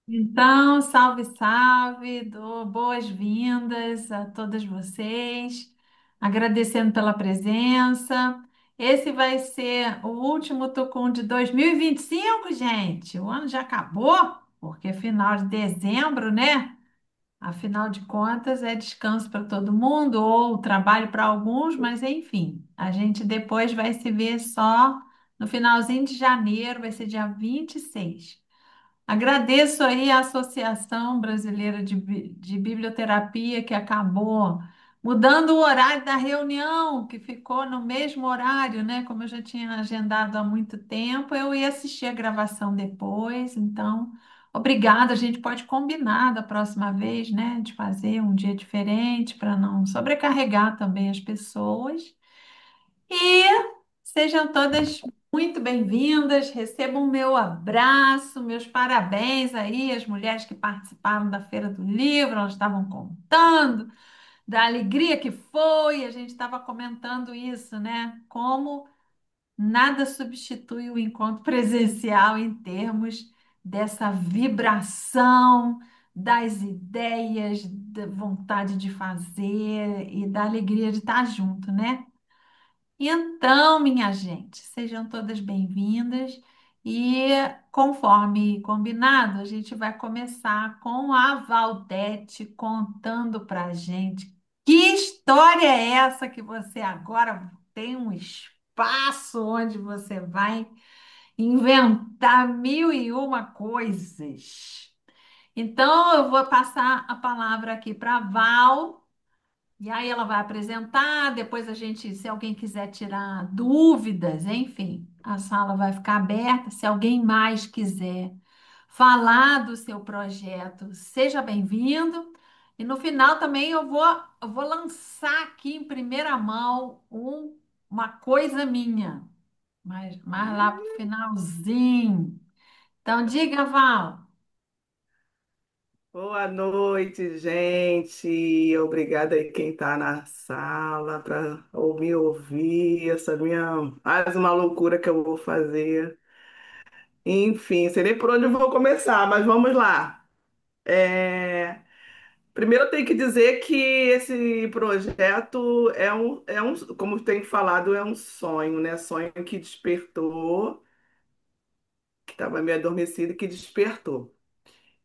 Então, salve, salve, dou boas-vindas a todas vocês, agradecendo pela presença. Esse vai ser o último Tucum de 2025, gente. O ano já acabou, porque é final de dezembro, né? Afinal de contas, é descanso para todo mundo, ou trabalho para alguns, mas enfim, a gente depois vai se ver só no finalzinho de janeiro, vai ser dia 26. Agradeço aí a Associação Brasileira de Biblioterapia, que acabou mudando o horário da reunião, que ficou no mesmo horário, né? Como eu já tinha agendado há muito tempo, eu ia assistir a gravação depois. Então, obrigada. A gente pode combinar da próxima vez, né? De fazer um dia diferente para não sobrecarregar também as pessoas. E sejam todas muito bem-vindas, recebam o meu abraço, meus parabéns aí às mulheres que participaram da Feira do Livro, elas estavam contando da alegria que foi, a gente estava comentando isso, né? Como nada substitui o encontro presencial em termos dessa vibração, das ideias, da vontade de fazer e da alegria de estar junto, né? Então, minha gente, sejam todas bem-vindas e, conforme combinado, a gente vai começar com a Valdete contando para gente que história é essa que você agora tem um espaço onde você vai inventar mil e uma coisas. Então, eu vou passar a palavra aqui para Val. E aí ela vai apresentar, depois a gente, se alguém quiser tirar dúvidas, enfim, a sala vai ficar aberta. Se alguém mais quiser falar do seu projeto, seja bem-vindo. E no final também eu vou lançar aqui em primeira mão uma coisa minha, mas mais lá para o finalzinho. Então, diga, Val. Boa noite, gente. Obrigada aí quem está na sala para ouvir essa minha mais uma loucura que eu vou fazer. Enfim, sei nem por onde eu vou começar, mas vamos lá. Primeiro eu tenho que dizer que esse projeto como tenho falado, é um sonho, né? Sonho que despertou, que estava meio adormecido e que despertou.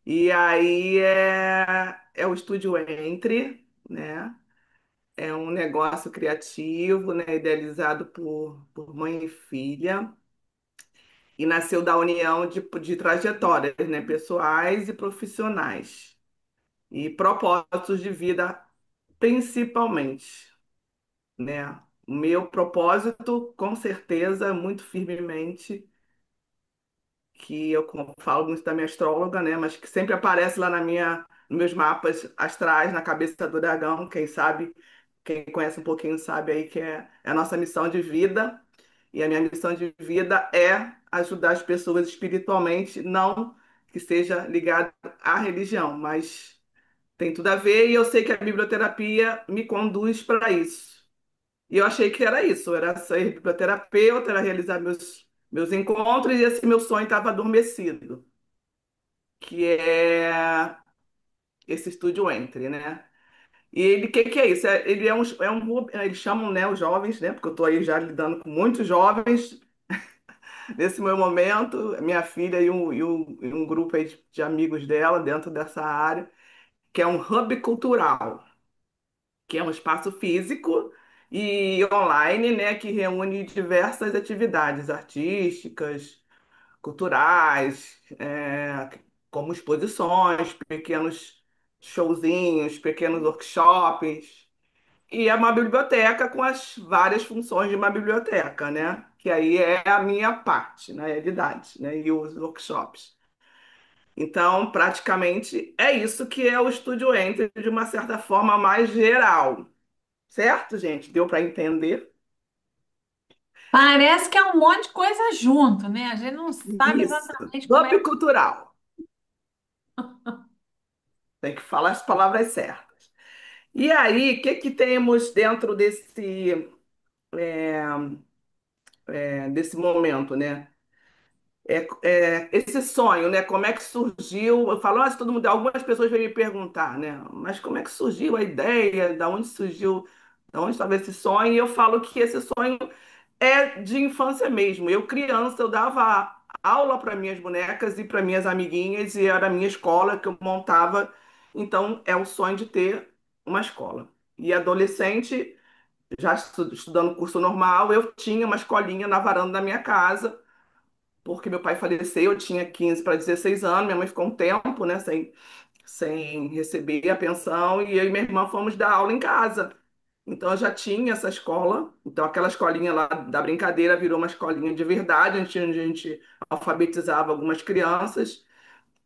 E aí é o Estúdio Entre, né? É um negócio criativo, né? Idealizado por mãe e filha. E nasceu da união de trajetórias, né? Pessoais e profissionais. E propósitos de vida, principalmente, né? O meu propósito, com certeza, muito firmemente, que eu falo muito da minha astróloga, né? Mas que sempre aparece lá nos meus mapas astrais, na cabeça do dragão. Quem sabe, quem conhece um pouquinho sabe aí que é a nossa missão de vida. E a minha missão de vida é ajudar as pessoas espiritualmente, não que seja ligado à religião, mas tem tudo a ver e eu sei que a biblioterapia me conduz para isso. E eu achei que era isso, era ser biblioterapeuta, era realizar meus encontros e esse meu sonho estava adormecido, que é esse estúdio Entre, né? E ele, o que, que é isso? Ele eles chamam, né, os jovens, né? Porque eu estou aí já lidando com muitos jovens nesse meu momento, minha filha e um grupo aí de amigos dela dentro dessa área, que é um hub cultural, que é um espaço físico e online, né, que reúne diversas atividades artísticas, culturais, como exposições, pequenos showzinhos, pequenos workshops. E é uma biblioteca com as várias funções de uma biblioteca, né? Que aí é a minha parte, na realidade, né? E os workshops. Então, praticamente é isso que é o Estúdio Enter de uma certa forma mais geral. Certo, gente? Deu para entender? Parece que é um monte de coisa junto, né? A gente não sabe Isso. exatamente como Hub é. cultural. Tem que falar as palavras certas. E aí, o que que temos dentro desse momento, né? esse sonho, né? Como é que surgiu? Eu falo, ah, todo mundo, algumas pessoas vêm me perguntar, né? Mas como é que surgiu a ideia? Da onde surgiu? Da onde estava esse sonho? E eu falo que esse sonho é de infância mesmo. Eu, criança, eu dava aula para minhas bonecas e para minhas amiguinhas, e era a minha escola que eu montava. Então, é o sonho de ter uma escola. E adolescente, já estudando curso normal, eu tinha uma escolinha na varanda da minha casa, porque meu pai faleceu, eu tinha 15 para 16 anos, minha mãe ficou um tempo, né, sem receber a pensão, e eu e minha irmã fomos dar aula em casa. Então eu já tinha essa escola, então aquela escolinha lá da brincadeira virou uma escolinha de verdade, onde a gente alfabetizava algumas crianças.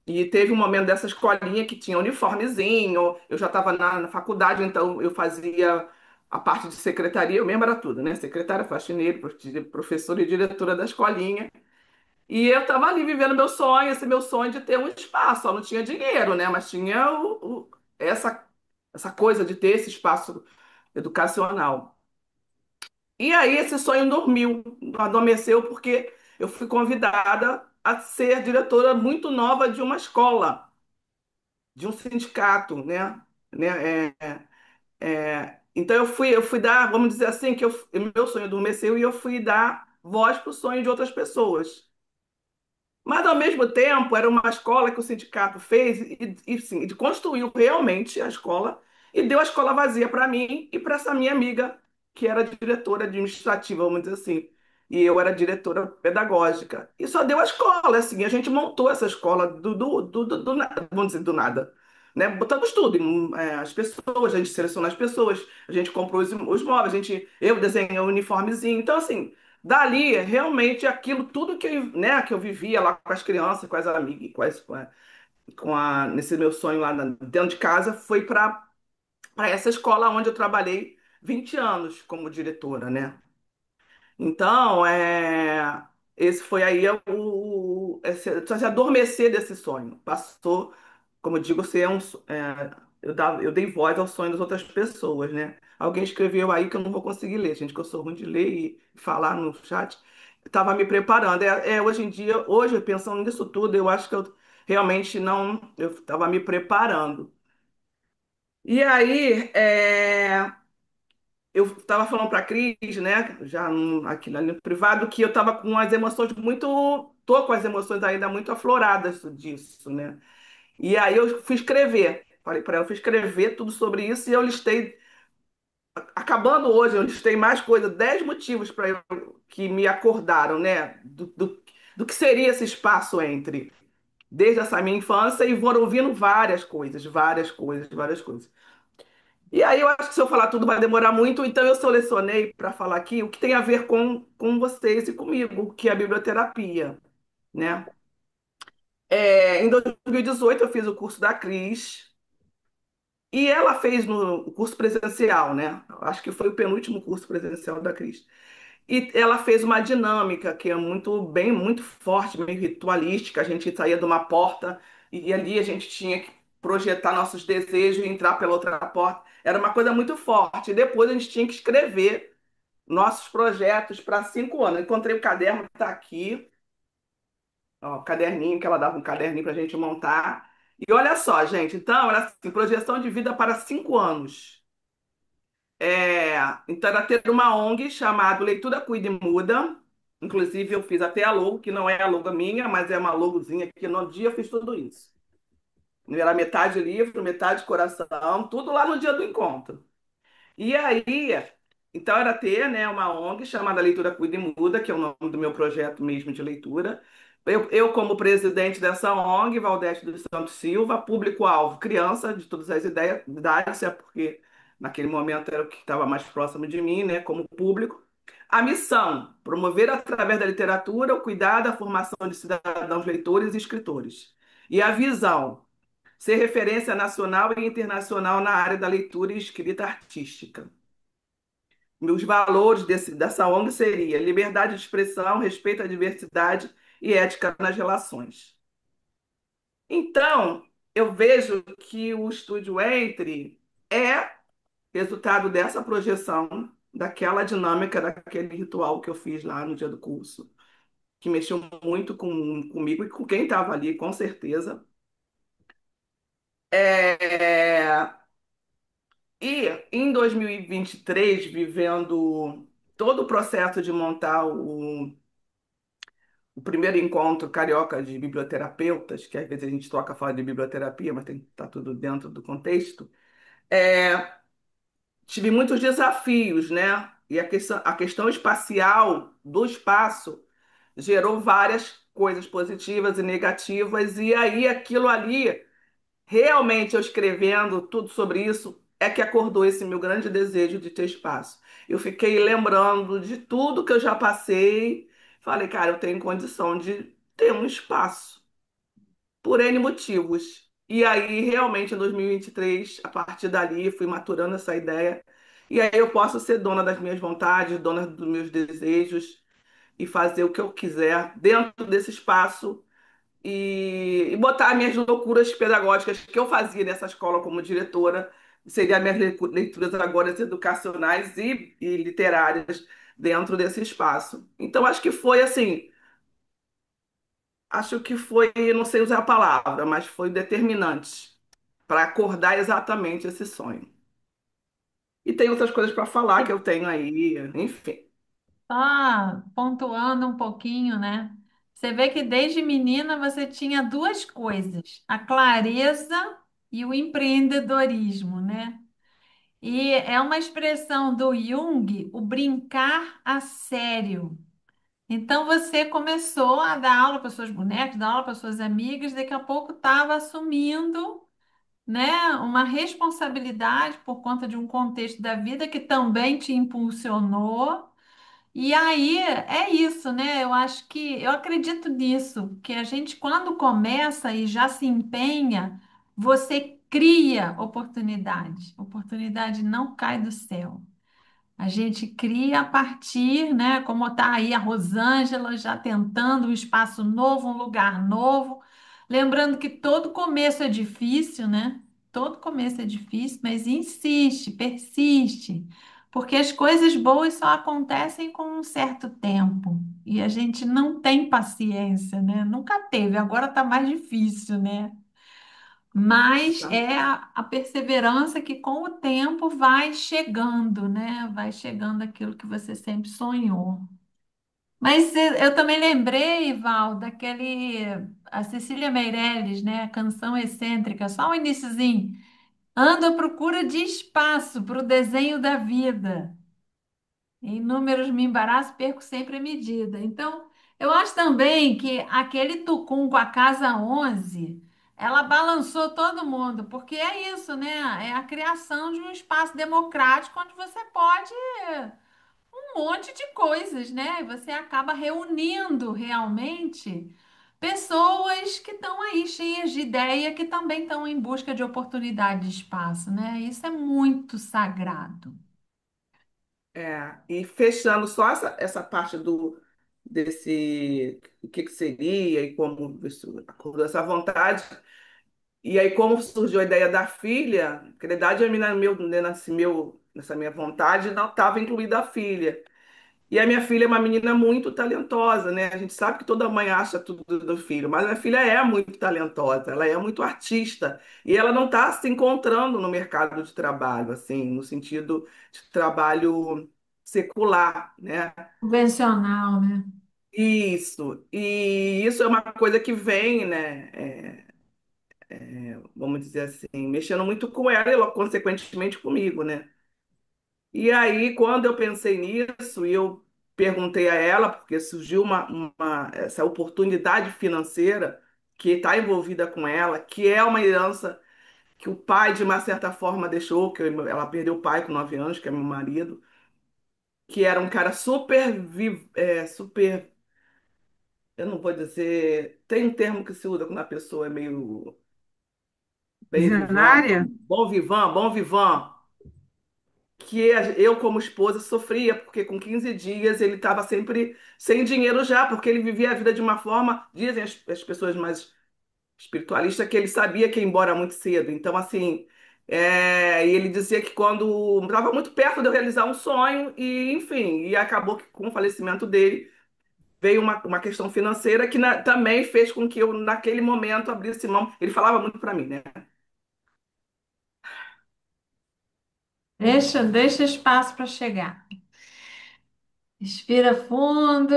E teve um momento dessa escolinha que tinha uniformezinho, eu já estava na faculdade, então eu fazia a parte de secretaria, eu mesmo era tudo, né? Secretária, faxineira, professora e diretora da escolinha. E eu estava ali vivendo meu sonho, esse meu sonho de ter um espaço. Só não tinha dinheiro, né? Mas tinha essa coisa de ter esse espaço educacional. E aí esse sonho dormiu, adormeceu, porque eu fui convidada a ser diretora muito nova de uma escola, de um sindicato, né? Então eu fui dar, vamos dizer assim, que meu sonho adormeceu e eu fui dar voz para o sonho de outras pessoas. Mas, ao mesmo tempo, era uma escola que o sindicato fez sim, ele construiu realmente a escola e deu a escola vazia para mim e para essa minha amiga, que era diretora administrativa, vamos dizer assim. E eu era diretora pedagógica. E só deu a escola, assim. A gente montou essa escola vamos dizer, do nada. Né? Botamos tudo, as pessoas, a gente selecionou as pessoas, a gente comprou os móveis, eu desenhei o uniformezinho. Então, assim, dali, realmente, aquilo, tudo que eu vivia lá com as crianças, com as amigas, nesse meu sonho lá dentro de casa, foi para essa escola onde eu trabalhei 20 anos como diretora, né? Então, esse foi aí esse adormecer desse sonho. Passou, como eu digo, ser eu dei voz ao sonho das outras pessoas, né? Alguém escreveu aí que eu não vou conseguir ler, gente, que eu sou ruim de ler e falar no chat. Estava me preparando. Hoje em dia, hoje, pensando nisso tudo, eu acho que eu realmente não. Eu estava me preparando. E aí, eu estava falando para a Cris, né, já aqui no privado, que eu estava com as emoções tô com as emoções ainda muito afloradas disso, né? E aí eu fui escrever, falei para ela, fui escrever tudo sobre isso e eu listei, acabando hoje, eu listei mais coisas, 10 motivos que me acordaram, né, do que seria esse espaço entre, desde essa minha infância e foram vindo várias coisas, várias coisas, várias coisas. E aí eu acho que se eu falar tudo vai demorar muito, então eu selecionei para falar aqui o que tem a ver com vocês e comigo, que é a biblioterapia, né? Em 2018 eu fiz o curso da Cris e ela fez no curso presencial, né? Acho que foi o penúltimo curso presencial da Cris. E ela fez uma dinâmica que é muito forte, meio ritualística. A gente saía de uma porta e ali a gente tinha que projetar nossos desejos e entrar pela outra porta. Era uma coisa muito forte. E depois a gente tinha que escrever nossos projetos para 5 anos. Eu encontrei o caderno que está aqui, ó, o caderninho que ela dava um caderninho para a gente montar. E olha só, gente, então era assim, projeção de vida para 5 anos. Então era ter uma ONG chamada Leitura Cuida e Muda. Inclusive, eu fiz até a logo, que não é a logo minha, mas é uma logozinha que no dia eu fiz tudo isso. Era metade livro, metade coração, tudo lá no dia do encontro. E aí, então era ter, né, uma ONG chamada Leitura Cuida e Muda, que é o nome do meu projeto mesmo de leitura. Eu como presidente dessa ONG, Valdete dos Santos Silva, público-alvo, criança de todas as idades, é porque naquele momento era o que estava mais próximo de mim, né, como público. A missão, promover através da literatura o cuidado, a formação de cidadãos leitores e escritores. E a visão, ser referência nacional e internacional na área da leitura e escrita artística. Os valores dessa ONG seria liberdade de expressão, respeito à diversidade e ética nas relações. Então, eu vejo que o Estúdio Entre é resultado dessa projeção, daquela dinâmica, daquele ritual que eu fiz lá no dia do curso. que mexeu muito comigo e com quem estava ali, com certeza. É, e em 2023, vivendo todo o processo de montar o primeiro encontro carioca de biblioterapeutas, que às vezes a gente toca falar de biblioterapia, mas tem que estar tudo dentro do contexto, é, tive muitos desafios, né? E a questão espacial do espaço gerou várias coisas positivas e negativas, e aí aquilo ali, realmente eu escrevendo tudo sobre isso, é que acordou esse meu grande desejo de ter espaço. Eu fiquei lembrando de tudo que eu já passei, falei, cara, eu tenho condição de ter um espaço por N motivos. E aí, realmente, em 2023, a partir dali, fui maturando essa ideia. E aí eu posso ser dona das minhas vontades, dona dos meus desejos e fazer o que eu quiser dentro desse espaço e botar minhas loucuras pedagógicas que eu fazia nessa escola como diretora, seria minhas leituras agora educacionais e literárias dentro desse espaço. Então, acho que foi assim. Acho que foi, não sei usar a palavra, mas foi determinante para acordar exatamente esse sonho. E tem outras coisas para falar que eu tenho aí, enfim. Só pontuando um pouquinho, né? Você vê que desde menina você tinha duas coisas, a clareza e o empreendedorismo, né? E é uma expressão do Jung, o brincar a sério. Então você começou a dar aula para seus bonecos, dar aula para suas amigas, daqui a pouco estava assumindo, né, uma responsabilidade por conta de um contexto da vida que também te impulsionou. E aí é isso, né? Eu acho que eu acredito nisso, que a gente quando começa e já se empenha, você cria oportunidade. Oportunidade não cai do céu. A gente cria a partir, né? Como está aí a Rosângela já tentando um espaço novo, um lugar novo. Lembrando que todo começo é difícil, né? Todo começo é difícil, mas insiste, persiste, porque as coisas boas só acontecem com um certo tempo e a gente não tem paciência, né? Nunca teve, agora está mais difícil, né? Mas é a perseverança que com o tempo vai chegando, né? Vai chegando aquilo que você sempre sonhou. Mas eu também lembrei, Val, daquele, a Cecília Meirelles, né? A canção excêntrica, só o iniciozinho. Ando à procura de espaço para o desenho da vida. Em números me embaraço, perco sempre a medida. Então, eu acho também que aquele tucum com a casa 11, ela balançou todo mundo, porque é isso, né? É a criação de um espaço democrático onde você pode um monte de coisas, né? E você acaba reunindo realmente pessoas que estão aí cheias de ideia, que também estão em busca de oportunidade de espaço, né? Isso é muito sagrado. E fechando só essa parte desse o que seria e como isso acordou essa vontade. E aí, como surgiu a ideia da filha, que na verdade, nessa minha vontade não estava incluída a filha. E a minha filha é uma menina muito talentosa, né? A gente sabe que toda mãe acha tudo do filho, mas a filha é muito talentosa, ela é muito artista. E ela não está se encontrando no mercado de trabalho, assim, no sentido de trabalho secular, né? Convencional, né? E isso é uma coisa que vem, né? Vamos dizer assim, mexendo muito com ela e, consequentemente, comigo, né? E aí, quando eu pensei nisso, e eu perguntei a ela, porque surgiu essa oportunidade financeira que está envolvida com ela, que é uma herança que o pai, de uma certa forma, deixou, ela perdeu o pai com 9 anos, que é meu marido, que era um cara super, eu não vou dizer, tem um termo que se usa quando a pessoa é meio bem vivant, Visionária? bom vivant, que eu, como esposa, sofria, porque com 15 dias ele estava sempre sem dinheiro já, porque ele vivia a vida de uma forma, dizem as pessoas mais espiritualistas, que ele sabia que ia embora muito cedo. Então, assim, e ele dizia que quando estava muito perto de eu realizar um sonho, e enfim, e acabou que com o falecimento dele veio uma questão financeira que também fez com que eu, naquele momento, abrisse mão. Ele falava muito para mim, né? Deixa espaço para chegar. Respira fundo.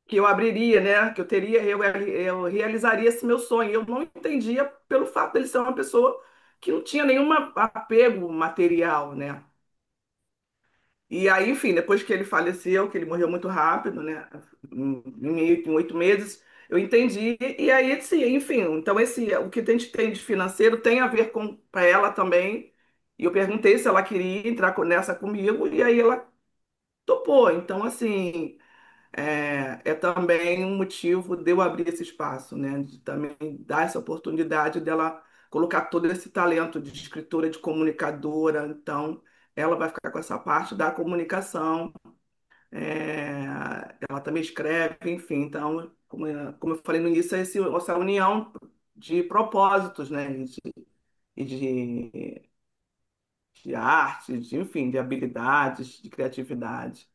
Que eu abriria, né? Que eu teria, eu realizaria esse meu sonho. Eu não entendia pelo fato dele ser uma pessoa que não tinha nenhum apego material, né? E aí, enfim, depois que ele faleceu, que ele morreu muito rápido, né? Em 8 meses, eu entendi. E aí, sim, enfim, então o que a gente tem de financeiro tem a ver com para ela também. E eu perguntei se ela queria entrar nessa comigo, e aí ela topou. Então, assim, é também um motivo de eu abrir esse espaço, né? De também dar essa oportunidade dela colocar todo esse talento de escritora, de comunicadora. Então, ela vai ficar com essa parte da comunicação. Ela também escreve, enfim. Então, como eu falei no início, essa união de propósitos, né? E de arte, enfim, de habilidades, de criatividade.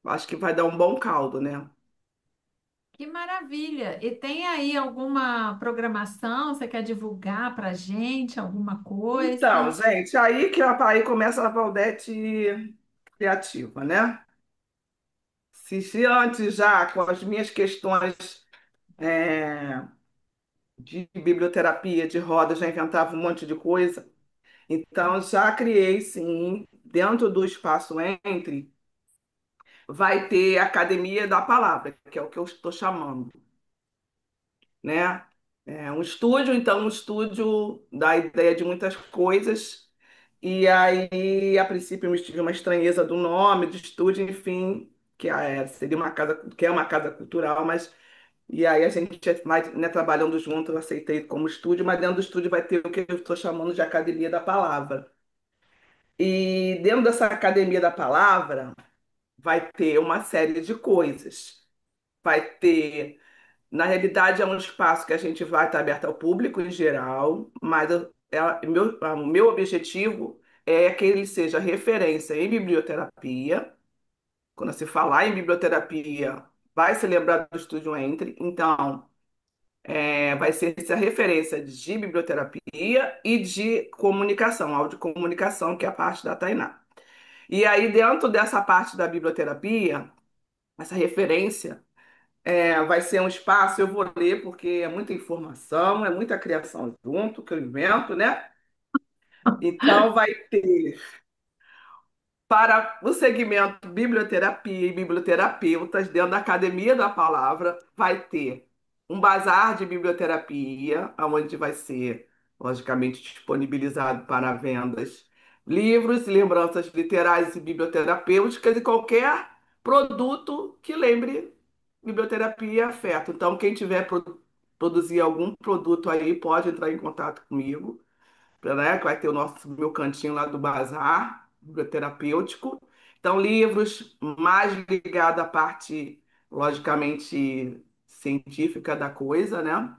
Acho que vai dar um bom caldo, né? Que maravilha! E tem aí alguma programação? Você quer divulgar para a gente alguma Então, coisa? gente, aí começa a Valdete criativa, né? Se antes já com as minhas questões é, de biblioterapia, de roda, já inventava um monte de coisa, então já criei, sim, dentro do espaço entre, vai ter a Academia da Palavra, que é o que eu estou chamando, né? É um estúdio, então, um estúdio da ideia de muitas coisas. E aí, a princípio, eu tive uma estranheza do nome, do estúdio, enfim, seria uma casa, que é uma casa cultural, mas e aí a gente vai, né, trabalhando junto, eu aceitei como estúdio, mas dentro do estúdio vai ter o que eu estou chamando de Academia da Palavra. E dentro dessa Academia da Palavra vai ter uma série de coisas. Vai ter, na realidade, é um espaço que a gente vai estar aberto ao público em geral, mas o meu objetivo é que ele seja referência em biblioterapia. Quando se falar em biblioterapia, vai se lembrar do Estúdio Entre. Então, vai ser essa referência de biblioterapia e de comunicação, audiocomunicação, que é a parte da Tainá. E aí, dentro dessa parte da biblioterapia, essa referência. Vai ser um espaço, eu vou ler, porque é muita informação, é muita criação junto, que eu invento, né? Então, vai ter, para o segmento biblioterapia e biblioterapeutas, dentro da Academia da Palavra, vai ter um bazar de biblioterapia, onde vai ser, logicamente, disponibilizado para vendas livros, lembranças literárias e biblioterapêuticas e qualquer produto que lembre biblioterapia e afeto. Então, quem tiver produzir algum produto aí, pode entrar em contato comigo, né? Que vai ter meu cantinho lá do bazar, biblioterapêutico. Então, livros mais ligados à parte, logicamente, científica da coisa, né?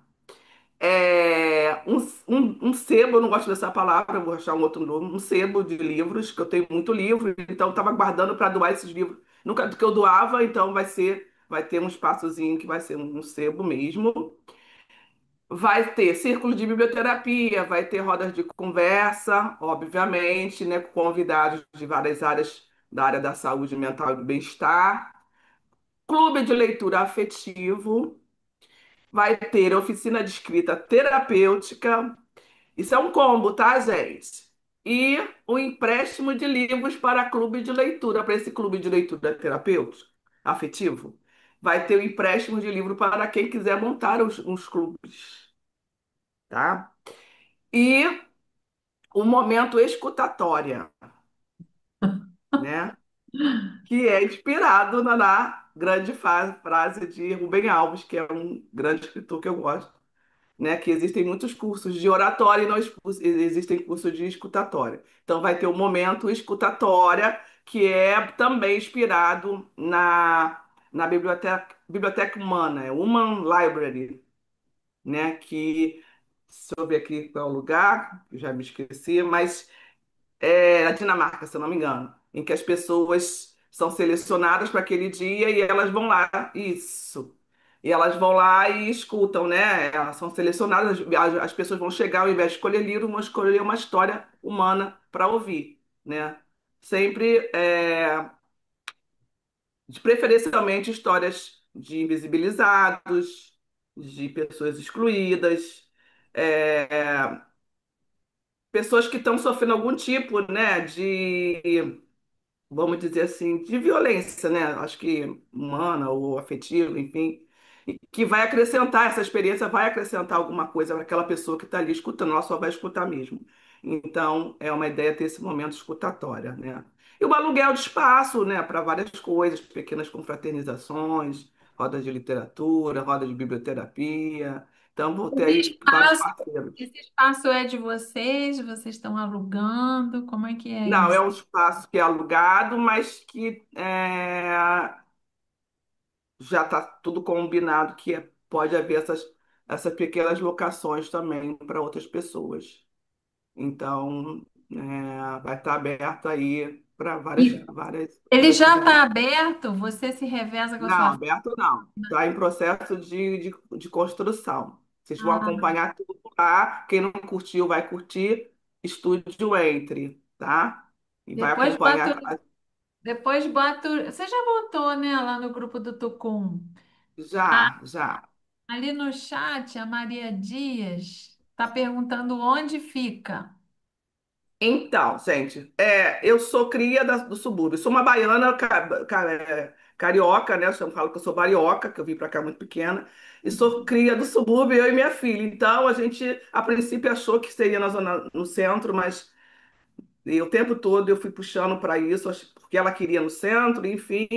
Um sebo, eu não gosto dessa palavra, eu vou achar um outro nome, um sebo de livros, que eu tenho muito livro, então eu estava guardando para doar esses livros. Nunca do que eu doava, então vai ter um espaçozinho que vai ser um sebo mesmo. Vai ter círculo de biblioterapia, vai ter rodas de conversa, obviamente, né, com convidados de várias áreas da área da saúde mental e do bem-estar. Clube de leitura afetivo, vai ter oficina de escrita terapêutica. Isso é um combo, tá, gente? E o empréstimo de livros para clube de leitura, para esse clube de leitura terapêutico, afetivo. Vai ter o empréstimo de livro para quem quiser montar os clubes, tá? E o momento escutatória, né? Que é inspirado na grande frase de Rubem Alves, que é um grande escritor que eu gosto, né? Que existem muitos cursos de oratória e não existem cursos de escutatória. Então vai ter o momento escutatória, que é também inspirado na biblioteca humana, é Human Library, né? Que, deixa eu ver aqui qual é o lugar, eu já me esqueci, mas na Dinamarca, se eu não me engano, em que as pessoas são selecionadas para aquele dia e elas vão lá, isso. E elas vão lá e escutam, né? Elas são selecionadas, as pessoas vão chegar, ao invés de escolher livro, vão escolher uma história humana para ouvir, né? Sempre, preferencialmente, histórias de invisibilizados, de pessoas excluídas, é, pessoas que estão sofrendo algum tipo, né, de, vamos dizer assim, de violência, né? Acho que humana ou afetiva, enfim, e que vai acrescentar, essa experiência vai acrescentar alguma coisa para aquela pessoa que está ali escutando, ela só vai escutar mesmo. Então, é uma ideia ter esse momento escutatória, né? E o aluguel de espaço, né, para várias coisas, pequenas confraternizações, rodas de literatura, roda de biblioterapia. Então, vou ter Esse aí vários espaço, parceiros. esse espaço é de vocês? Vocês estão alugando? Como é que é Não, é isso? um espaço que é alugado, mas que já está tudo combinado que pode haver essas pequenas locações também para outras pessoas. Então, vai estar aberto aí para E ele várias já está atividades. aberto? Você se reveza com a Não, sua filha? aberto não. Está em processo de construção. Vocês vão Ah, acompanhar tudo lá. Quem não curtiu, vai curtir. Estúdio Entre, tá? E vai depois boto, acompanhar. depois boto. Você já botou, né, lá no grupo do Tucum? Já, já. Ali no chat, a Maria Dias está perguntando onde fica. Então, gente, eu sou cria do subúrbio. Sou uma baiana carioca, né? Eu falo que eu sou barioca, que eu vim pra cá muito pequena. E sou cria do subúrbio, eu e minha filha. Então, a gente, a princípio, achou que seria na zona, no centro, mas o tempo todo eu fui puxando para isso, porque ela queria no centro, enfim,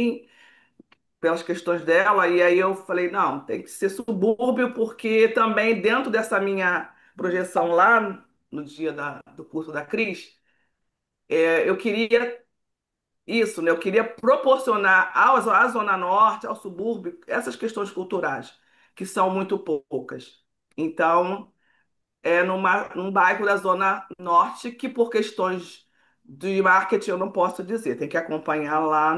pelas questões dela. E aí eu falei, não, tem que ser subúrbio, porque também dentro dessa minha projeção lá no dia do curso da Cris, eu queria isso, né? Eu queria proporcionar à Zona Norte, ao subúrbio, essas questões culturais, que são muito poucas. Então, num bairro da Zona Norte que, por questões de marketing, eu não posso dizer. Tem que acompanhar lá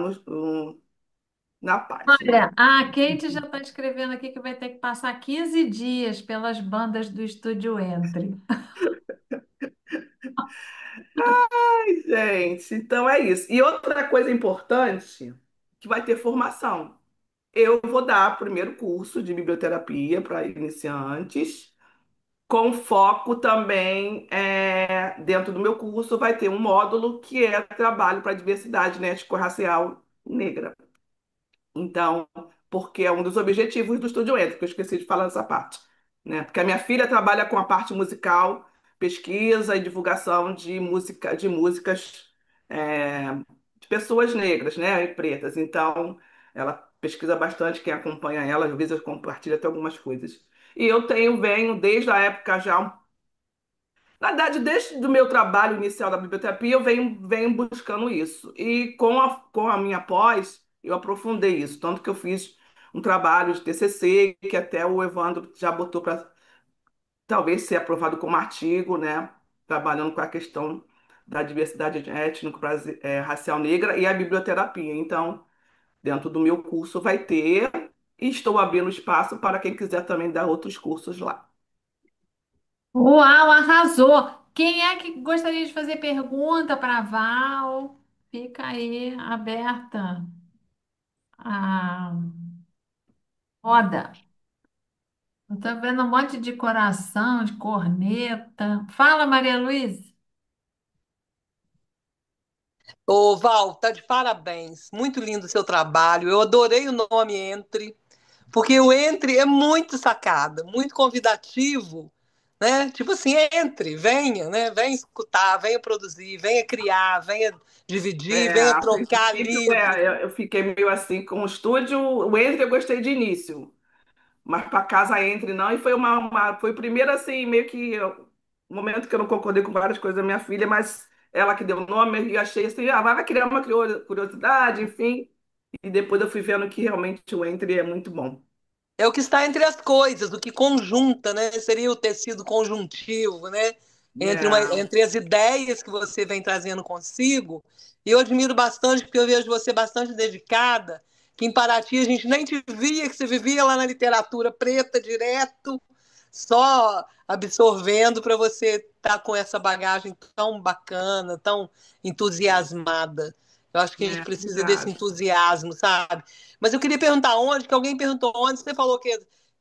na página. Olha, a Kate já está escrevendo aqui que vai ter que passar 15 dias pelas bandas do Estúdio Entre. Gente, então é isso. E outra coisa importante, que vai ter formação. Eu vou dar o primeiro curso de biblioterapia para iniciantes, com foco também dentro do meu curso vai ter um módulo que é trabalho para a diversidade, né, étnico-racial negra. Então, porque é um dos objetivos do Estúdio Entra, que eu esqueci de falar nessa parte, né? Porque a minha filha trabalha com a parte musical, pesquisa e divulgação de música, de músicas é, de pessoas negras, né, e pretas. Então, ela pesquisa bastante, quem acompanha ela, às vezes eu compartilho até algumas coisas. E eu venho desde a época já na verdade, desde o meu trabalho inicial da biblioterapia, eu venho buscando isso. E com a minha pós, eu aprofundei isso. Tanto que eu fiz um trabalho de TCC, que até o Evandro já botou para talvez ser aprovado como artigo, né? Trabalhando com a questão da diversidade étnico-racial negra e a biblioterapia. Então, dentro do meu curso vai ter, e estou abrindo espaço para quem quiser também dar outros cursos lá. Uau, arrasou! Quem é que gostaria de fazer pergunta para a Val? Fica aí aberta a roda. Eu tô vendo um monte de coração, de corneta. Fala, Maria Luísa. Ô, Val, tá de parabéns. Muito lindo o seu trabalho. Eu adorei o nome Entre, porque o Entre é muito sacada, muito convidativo, né? Tipo assim, entre, venha, né? Venha escutar, venha produzir, venha criar, venha dividir, venha A trocar princípio, livro. eu fiquei meio assim com o estúdio. O Entre eu gostei de início, mas para casa Entre não. E foi foi o primeiro assim, meio que um momento que eu não concordei com várias coisas da minha filha, mas ela que deu o nome e achei assim, vai criar uma curiosidade, enfim. E depois eu fui vendo que realmente o Entre é muito bom. É o que está entre as coisas, o que conjunta, né? Seria o tecido conjuntivo, né? É, entre as ideias que você vem trazendo consigo. E eu admiro bastante, porque eu vejo você bastante dedicada, que em Paraty a gente nem te via, que você vivia lá na literatura preta direto, só absorvendo para você estar com essa bagagem tão bacana, tão entusiasmada. Eu acho que a gente precisa desse obrigada. entusiasmo, sabe? Mas eu queria perguntar onde, que alguém perguntou onde, você falou que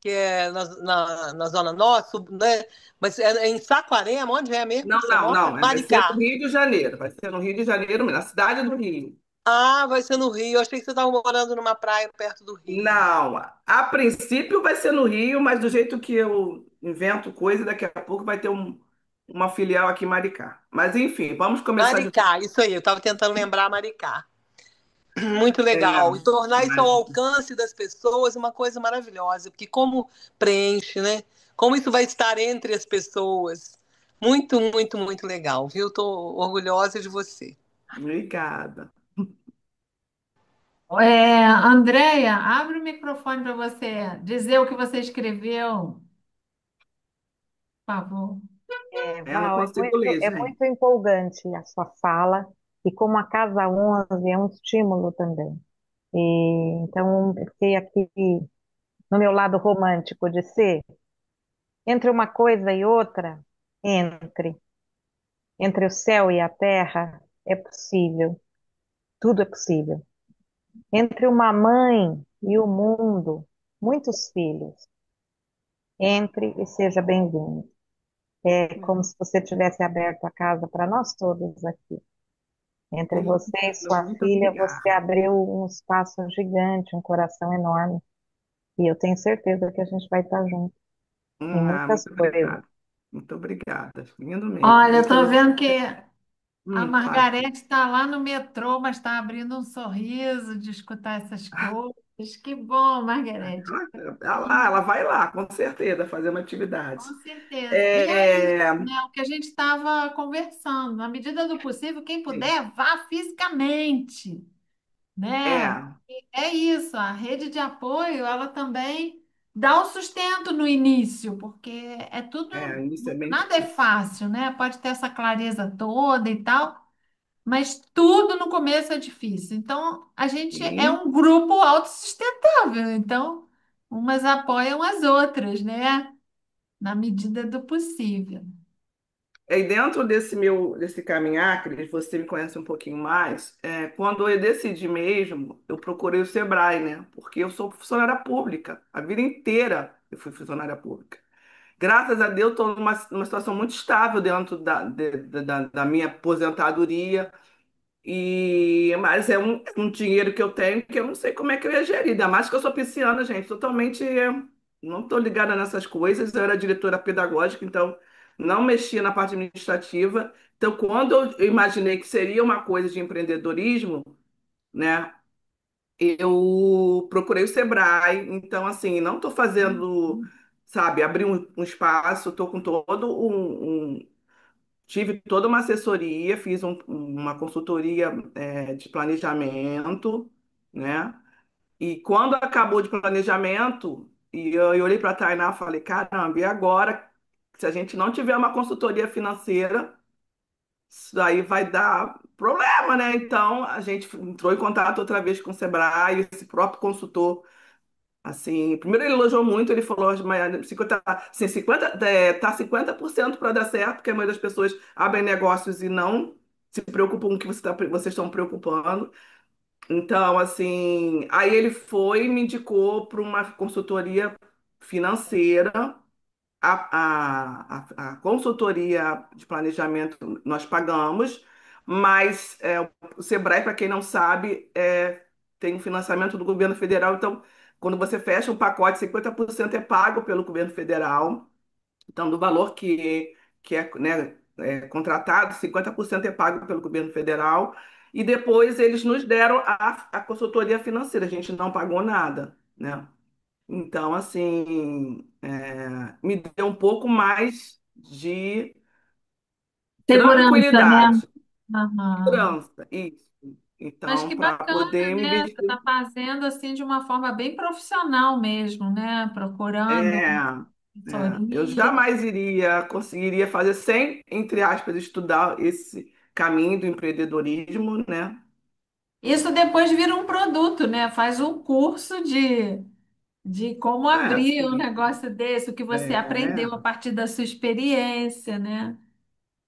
é na Zona Norte, né? Mas é em Saquarema, onde é mesmo Não, que você não, mora? não. Vai ser no Maricá. Rio de Janeiro. Vai ser no Rio de Janeiro, na cidade do Rio. Ah, vai ser no Rio. Eu achei que você estava morando numa praia perto do Rio. Não, a princípio vai ser no Rio, mas do jeito que eu invento coisa, daqui a pouco vai ter uma filial aqui em Maricá. Mas enfim, vamos começar de. Maricá, isso aí, eu estava tentando lembrar Maricá. Muito É, legal. E tornar isso ao mas, alcance das pessoas uma coisa maravilhosa, porque como preenche, né? Como isso vai estar entre as pessoas. Muito, muito, muito legal, viu? Estou orgulhosa de você. obrigada. Andréia, abre o microfone para você dizer o que você escreveu, por favor. Eu não Val, consigo ler, é gente. muito empolgante a sua fala, e como a Casa 11 é um estímulo também. Então, eu fiquei aqui no meu lado romântico de ser, entre uma coisa e outra, entre, entre o céu e a terra, é possível, tudo é possível. Entre uma mãe e o mundo, muitos filhos, entre e seja bem-vindo. É como se você tivesse aberto a casa para nós todos aqui. Entre você e sua Muito filha, você obrigada. abriu um espaço gigante, um coração enorme. E eu tenho certeza que a gente vai estar junto em muitas Muito coisas. obrigada. Muito obrigada. Lindo mesmo. Olha, eu Isso estou eu... vendo que a Fale. Margarete está lá no metrô, mas está abrindo um sorriso de escutar essas coisas. Que bom, Margarete. Ela vai lá, com certeza, fazer uma atividade. Com certeza. E é isso, É, né? O que a gente estava conversando. Na medida do possível, quem sim, puder, vá fisicamente, né? é, E é isso. A rede de apoio, ela também dá o sustento no início, porque é tudo, isso é bem nada é difícil. fácil, né? Pode ter essa clareza toda e tal. Mas tudo no começo é difícil. Então, a gente é Sim. um grupo autossustentável. Então, umas apoiam as outras, né? Na medida do possível. E dentro desse caminhar, Cris, você me conhece um pouquinho mais, quando eu decidi mesmo, eu procurei o Sebrae, né? Porque eu sou funcionária pública, a vida inteira eu fui funcionária pública. Graças a Deus, estou numa situação muito estável dentro da minha aposentadoria. Mas é um dinheiro que eu tenho que eu não sei como é que eu ia gerir. Ainda mais que eu sou pisciana, gente. Totalmente não estou ligada nessas coisas. Eu era diretora pedagógica, então não mexia na parte administrativa. Então, quando eu imaginei que seria uma coisa de empreendedorismo, né? Eu procurei o Sebrae. Então, assim, não estou fazendo, sabe, abrir um espaço. Estou com todo tive toda uma assessoria, fiz uma consultoria, de planejamento, né? E quando acabou de planejamento, eu olhei para a Tainá e falei, caramba, e agora? Se a gente não tiver uma consultoria financeira, isso aí vai dar problema, né? Então, a gente entrou em contato outra vez com o Sebrae, esse próprio consultor. Assim, primeiro ele elogiou muito, ele falou, mas 50, assim, 50, tá 50% para dar certo, porque a maioria das pessoas abrem negócios e não se preocupam com o que vocês estão preocupando. Então, assim, aí ele foi e me indicou para uma consultoria financeira. A consultoria de planejamento nós pagamos, mas o Sebrae, para quem não sabe, tem um financiamento do governo federal. Então, quando você fecha um pacote, 50% é pago pelo governo federal. Então, do valor que é, né, contratado, 50% é pago pelo governo federal. E depois eles nos deram a consultoria financeira, a gente não pagou nada, né? Então, assim, me deu um pouco mais de Segurança, né? tranquilidade, Aham. segurança, isso. Mas Então, que para bacana, poder né? Você investir. está fazendo assim de uma forma bem profissional mesmo, né? Procurando. Eu assessoria. jamais conseguiria fazer sem, entre aspas, estudar esse caminho do empreendedorismo, né? Isso depois vira um produto, né? Faz um curso de como É, abrir um sim. negócio desse, o que você É. aprendeu a partir da sua experiência, né?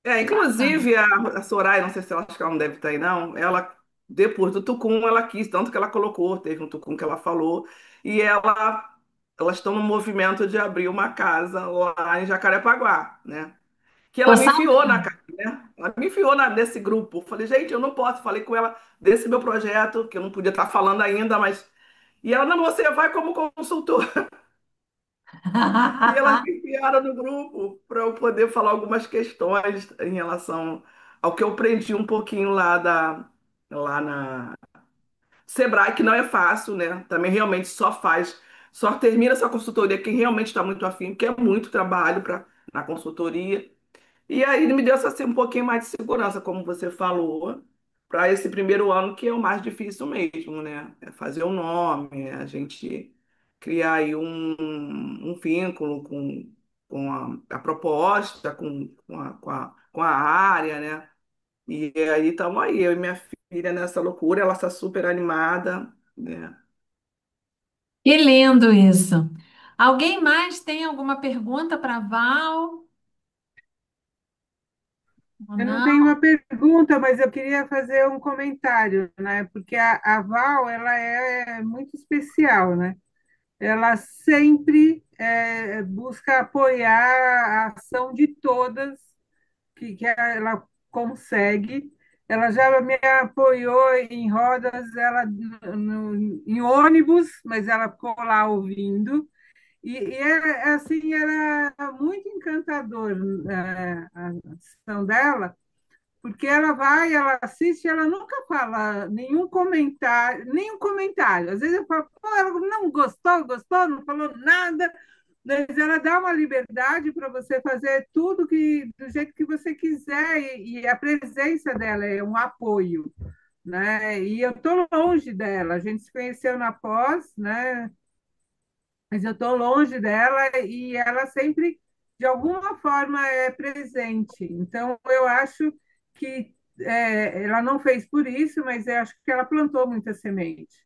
Bacana. Inclusive a Soraya, não sei se ela acho que ela não deve estar aí, não. Ela, depois do Tucum, ela quis, tanto que ela colocou, teve um Tucum que ela falou, e elas estão no movimento de abrir uma casa lá em Jacarepaguá, né? Que Tô ela me enfiou na sabendo. casa, né? Ela me enfiou nesse grupo. Falei, gente, eu não posso. Falei com ela desse meu projeto, que eu não podia estar falando ainda, mas. E ela, não, você vai como consultor. E elas me enfiaram no grupo para eu poder falar algumas questões em relação ao que eu aprendi um pouquinho lá na Sebrae, que não é fácil, né? Também realmente só termina essa consultoria quem realmente está muito afim, porque é muito trabalho na consultoria. E aí ele me deu essa, assim, um pouquinho mais de segurança, como você falou, para esse primeiro ano que é o mais difícil mesmo, né? É fazer o nome, é a gente criar aí um vínculo com a proposta, com a área, né? E aí estamos aí, eu e minha filha nessa loucura, ela está super animada, né? Que lindo isso. Alguém mais tem alguma pergunta para Val? Ou Eu não não? tenho uma pergunta, mas eu queria fazer um comentário, né? Porque a Val, ela é muito especial, né? Ela sempre busca apoiar a ação de todas que ela consegue. Ela já me apoiou em rodas, em ônibus, mas ela ficou lá ouvindo. Assim, era muito encantador, a ação dela, porque ela vai, ela assiste, ela nunca fala nenhum comentário. Às vezes eu falo, pô, ela não gostou, gostou, não falou nada, mas ela dá uma liberdade para você fazer tudo do jeito que você quiser, e a presença dela é um apoio, né? E eu estou longe dela, a gente se conheceu na pós, né? Mas eu estou longe dela e ela sempre, de alguma forma, é presente. Então, eu acho que ela não fez por isso, mas eu acho que ela plantou muita semente.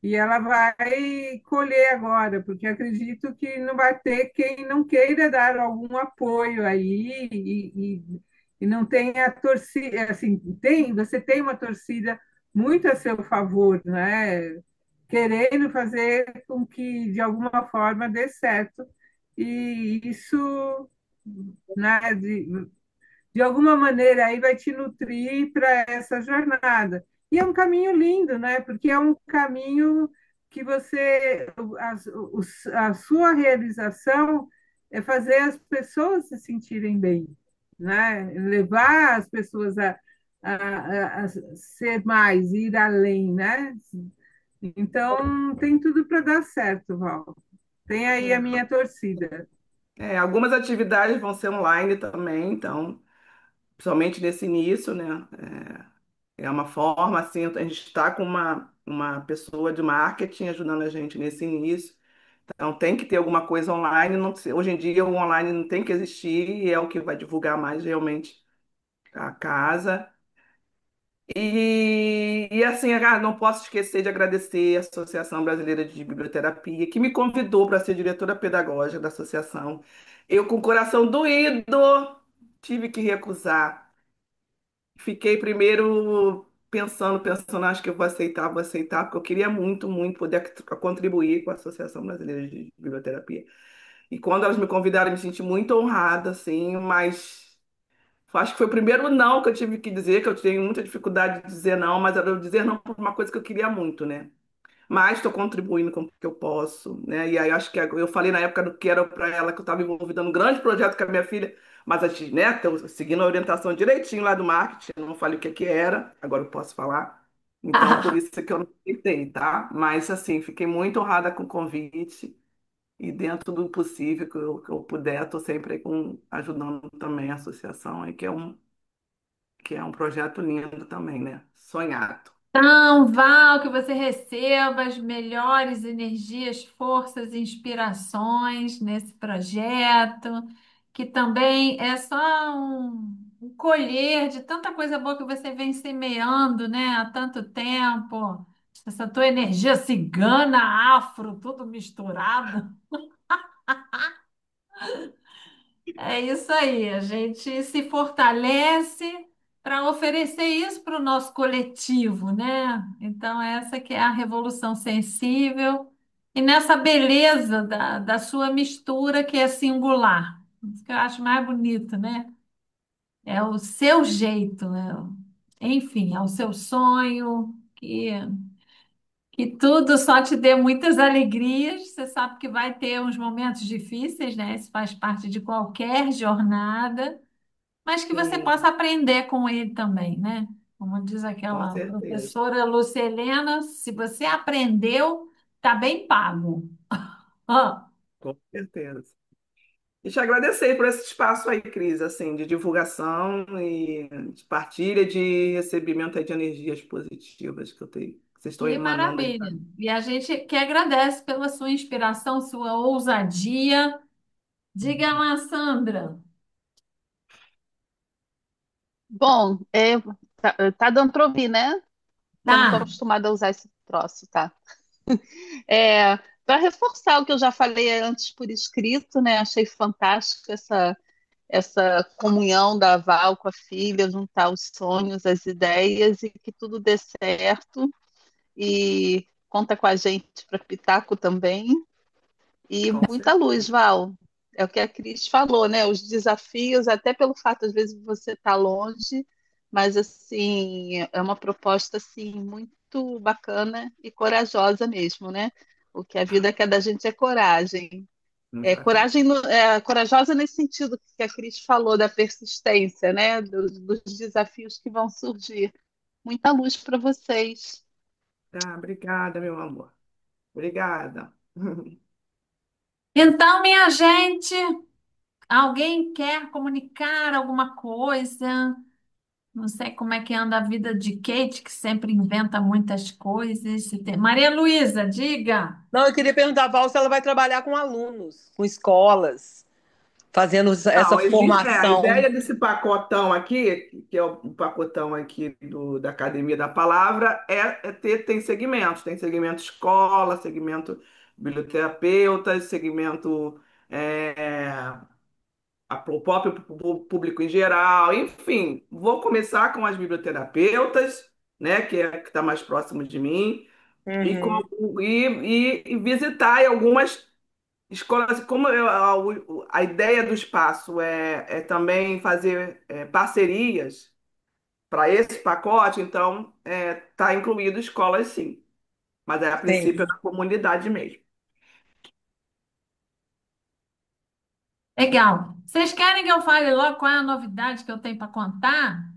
E ela vai colher agora, porque acredito que não vai ter quem não queira dar algum apoio aí e não tenha torcida, assim, você tem uma torcida muito a seu favor, né? Querendo fazer com que de alguma forma dê certo. E isso, né, de alguma maneira aí vai te nutrir para essa jornada. E é um caminho lindo, né? Porque é um caminho que a sua realização é fazer as pessoas se sentirem bem, né? Levar as pessoas a ser mais, ir além, né? Então tem tudo para dar certo, Val. Tem aí a minha torcida. Algumas atividades vão ser online também, então, principalmente nesse início, né? É uma forma, assim, a gente está com uma pessoa de marketing ajudando a gente nesse início. Então, tem que ter alguma coisa online. Não, hoje em dia, o online não tem que existir e é o que vai divulgar mais realmente a casa. E assim, não posso esquecer de agradecer a Associação Brasileira de Biblioterapia, que me convidou para ser diretora pedagógica da associação. Eu, com o coração doído, tive que recusar. Fiquei primeiro pensando, acho que eu vou aceitar, porque eu queria muito, muito poder contribuir com a Associação Brasileira de Biblioterapia. E quando elas me convidaram, eu me senti muito honrada, assim, mas acho que foi o primeiro não que eu tive que dizer, que eu tenho muita dificuldade de dizer não, mas era eu dizer não por uma coisa que eu queria muito, né? Mas estou contribuindo com o que eu posso, né? E aí acho que eu falei na época do que era para ela que eu estava envolvida num grande projeto com a minha filha, mas a gente, né, tô seguindo a orientação direitinho lá do marketing, eu não falei o que que era, agora eu posso falar. Então, por isso que eu não aceitei, tá? Mas assim, fiquei muito honrada com o convite e dentro do possível que eu puder, estou sempre ajudando também a associação, aí, que é um projeto lindo também, né? Sonhado. Então, Val, que você receba as melhores energias, forças e inspirações nesse projeto, que também é só um colher de tanta coisa boa que você vem semeando, né, há tanto tempo. Essa tua energia cigana, afro, tudo misturado. É isso aí, a gente se fortalece para oferecer isso para o nosso coletivo, né? Então, essa que é a revolução sensível e nessa beleza da sua mistura que é singular. Isso que eu acho mais bonito, né? É o seu jeito, né? Enfim, é o seu sonho, que tudo só te dê muitas alegrias. Você sabe que vai ter uns momentos difíceis, né? Isso faz parte de qualquer jornada, mas que você Sim, possa aprender com ele também, né? Como diz com aquela certeza, professora Lúcia Helena, se você aprendeu, tá bem pago. Ah, com certeza. E te agradecer por esse espaço aí, Cris, assim, de divulgação e de partilha, de recebimento aí de energias positivas que eu tenho, que vocês estão que emanando aí. maravilha! E a gente que agradece pela sua inspiração, sua ousadia. Diga lá, Sandra. Bom, tá dando para ouvir, né? Que eu não estou Tá. acostumada a usar esse troço, tá? É, para reforçar o que eu já falei antes por escrito, né? Achei fantástico essa comunhão da Val com a filha, juntar os sonhos, as ideias e que tudo dê certo. E conta com a gente para Pitaco também. E Com muita luz, certeza. Val. É o que a Cris falou, né? Os desafios, até pelo fato, às vezes, de você estar longe, mas, assim, é uma proposta, assim, muito bacana e corajosa mesmo, né? O que a vida quer da gente é coragem. É Exatamente. coragem, corajosa nesse sentido que a Cris falou, da persistência, né? Dos desafios que vão surgir. Muita luz para vocês. Tá, obrigada, meu amor. Obrigada. Então, minha gente, alguém quer comunicar alguma coisa? Não sei como é que anda a vida de Kate, que sempre inventa muitas coisas. Maria Luísa, diga. Não, eu queria perguntar a Val se ela vai trabalhar com alunos, com escolas, fazendo essa Não, a formação. ideia desse pacotão aqui, que é o pacotão aqui da Academia da Palavra, tem segmentos. Tem segmento escola, segmento biblioterapeutas, segmento é, o próprio público em geral. Enfim, vou começar com as biblioterapeutas, né, que é que está mais próximo de mim, e, Uhum, e visitar algumas escolas, como a ideia do espaço é também fazer parcerias para esse pacote, então está incluído escolas sim, mas a princípio é sim. da comunidade mesmo. Legal. Vocês querem que eu fale logo qual é a novidade que eu tenho para contar?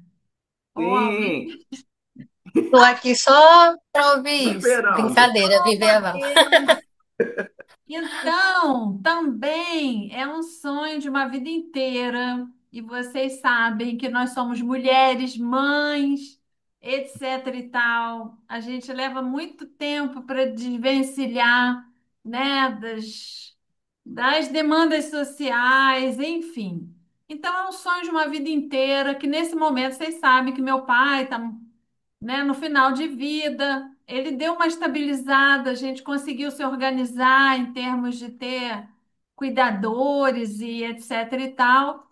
Ou alguém? Sim, Tô aqui só para tô ouvir isso. esperando. Brincadeira, viver a Val. Então, também é um sonho de uma vida inteira, e vocês sabem que nós somos mulheres, mães, etc e tal. A gente leva muito tempo para desvencilhar, né, das demandas sociais, enfim. Então, é um sonho de uma vida inteira, que nesse momento vocês sabem que meu pai está, né, no final de vida. Ele deu uma estabilizada, a gente conseguiu se organizar em termos de ter cuidadores e etc e tal.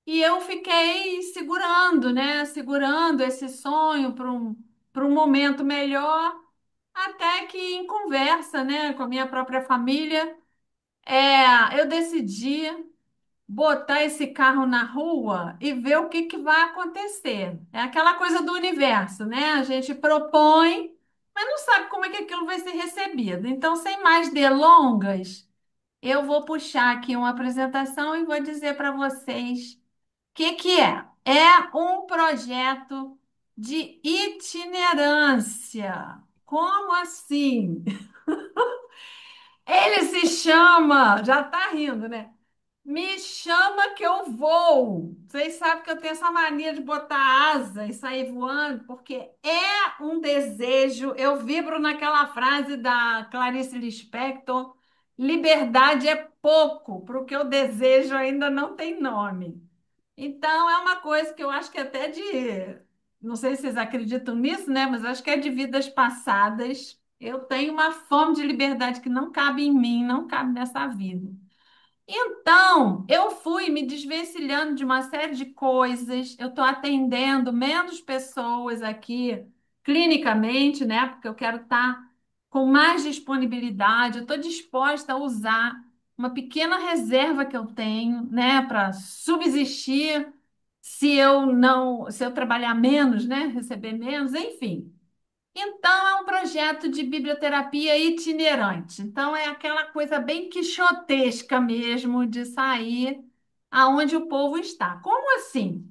E eu fiquei segurando, né, segurando esse sonho para um momento melhor, até que em conversa, né, com a minha própria família, eu decidi botar esse carro na rua e ver o que que vai acontecer. É aquela coisa do universo, né? A gente propõe, mas não sabe como é que aquilo vai ser recebido. Então, sem mais delongas, eu vou puxar aqui uma apresentação e vou dizer para vocês o que que é. É um projeto de itinerância. Como assim? Ele se chama, já está rindo, né? Me chama que eu vou. Vocês sabem que eu tenho essa mania de botar asa e sair voando, porque é um desejo. Eu vibro naquela frase da Clarice Lispector: liberdade é pouco, para o que eu desejo ainda não tem nome. Então, é uma coisa que eu acho que até de. Não sei se vocês acreditam nisso, né? Mas acho que é de vidas passadas. Eu tenho uma fome de liberdade que não cabe em mim, não cabe nessa vida. Então, eu fui me desvencilhando de uma série de coisas. Eu estou atendendo menos pessoas aqui clinicamente, né? Porque eu quero estar com mais disponibilidade. Eu estou disposta a usar uma pequena reserva que eu tenho, né, para subsistir se eu trabalhar menos, né, receber menos, enfim. Então, é um projeto de biblioterapia itinerante. Então, é aquela coisa bem quixotesca mesmo de sair aonde o povo está. Como assim?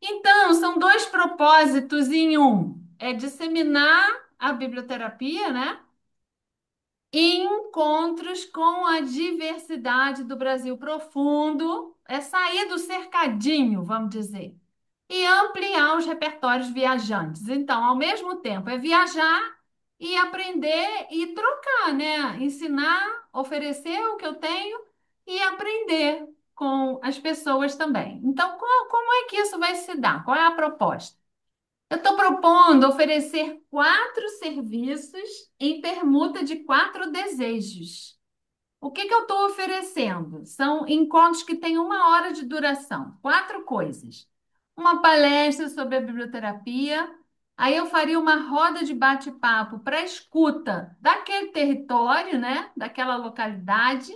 Então, são dois propósitos em um. É disseminar a biblioterapia, né? E encontros com a diversidade do Brasil profundo. É sair do cercadinho, vamos dizer, e ampliar os repertórios viajantes. Então, ao mesmo tempo, é viajar e aprender e trocar, né? Ensinar, oferecer o que eu tenho e aprender com as pessoas também. Então, como é que isso vai se dar? Qual é a proposta? Eu estou propondo oferecer 4 serviços em permuta de 4 desejos. O que que eu estou oferecendo? São encontros que têm 1 hora de duração, 4 coisas. Uma palestra sobre a biblioterapia, aí eu faria uma roda de bate-papo para escuta daquele território, né? Daquela localidade.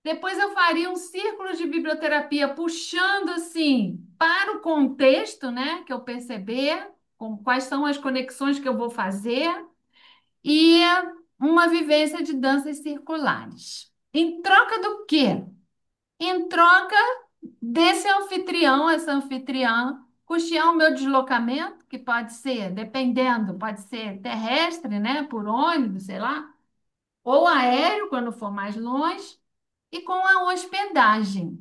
Depois eu faria um círculo de biblioterapia puxando assim para o contexto, né? Que eu perceber, com quais são as conexões que eu vou fazer e uma vivência de danças circulares. Em troca do quê? Em troca desse anfitrião, essa anfitriã, custear o meu deslocamento, que pode ser, dependendo, pode ser terrestre, né, por ônibus, sei lá, ou aéreo, quando for mais longe, e com a hospedagem.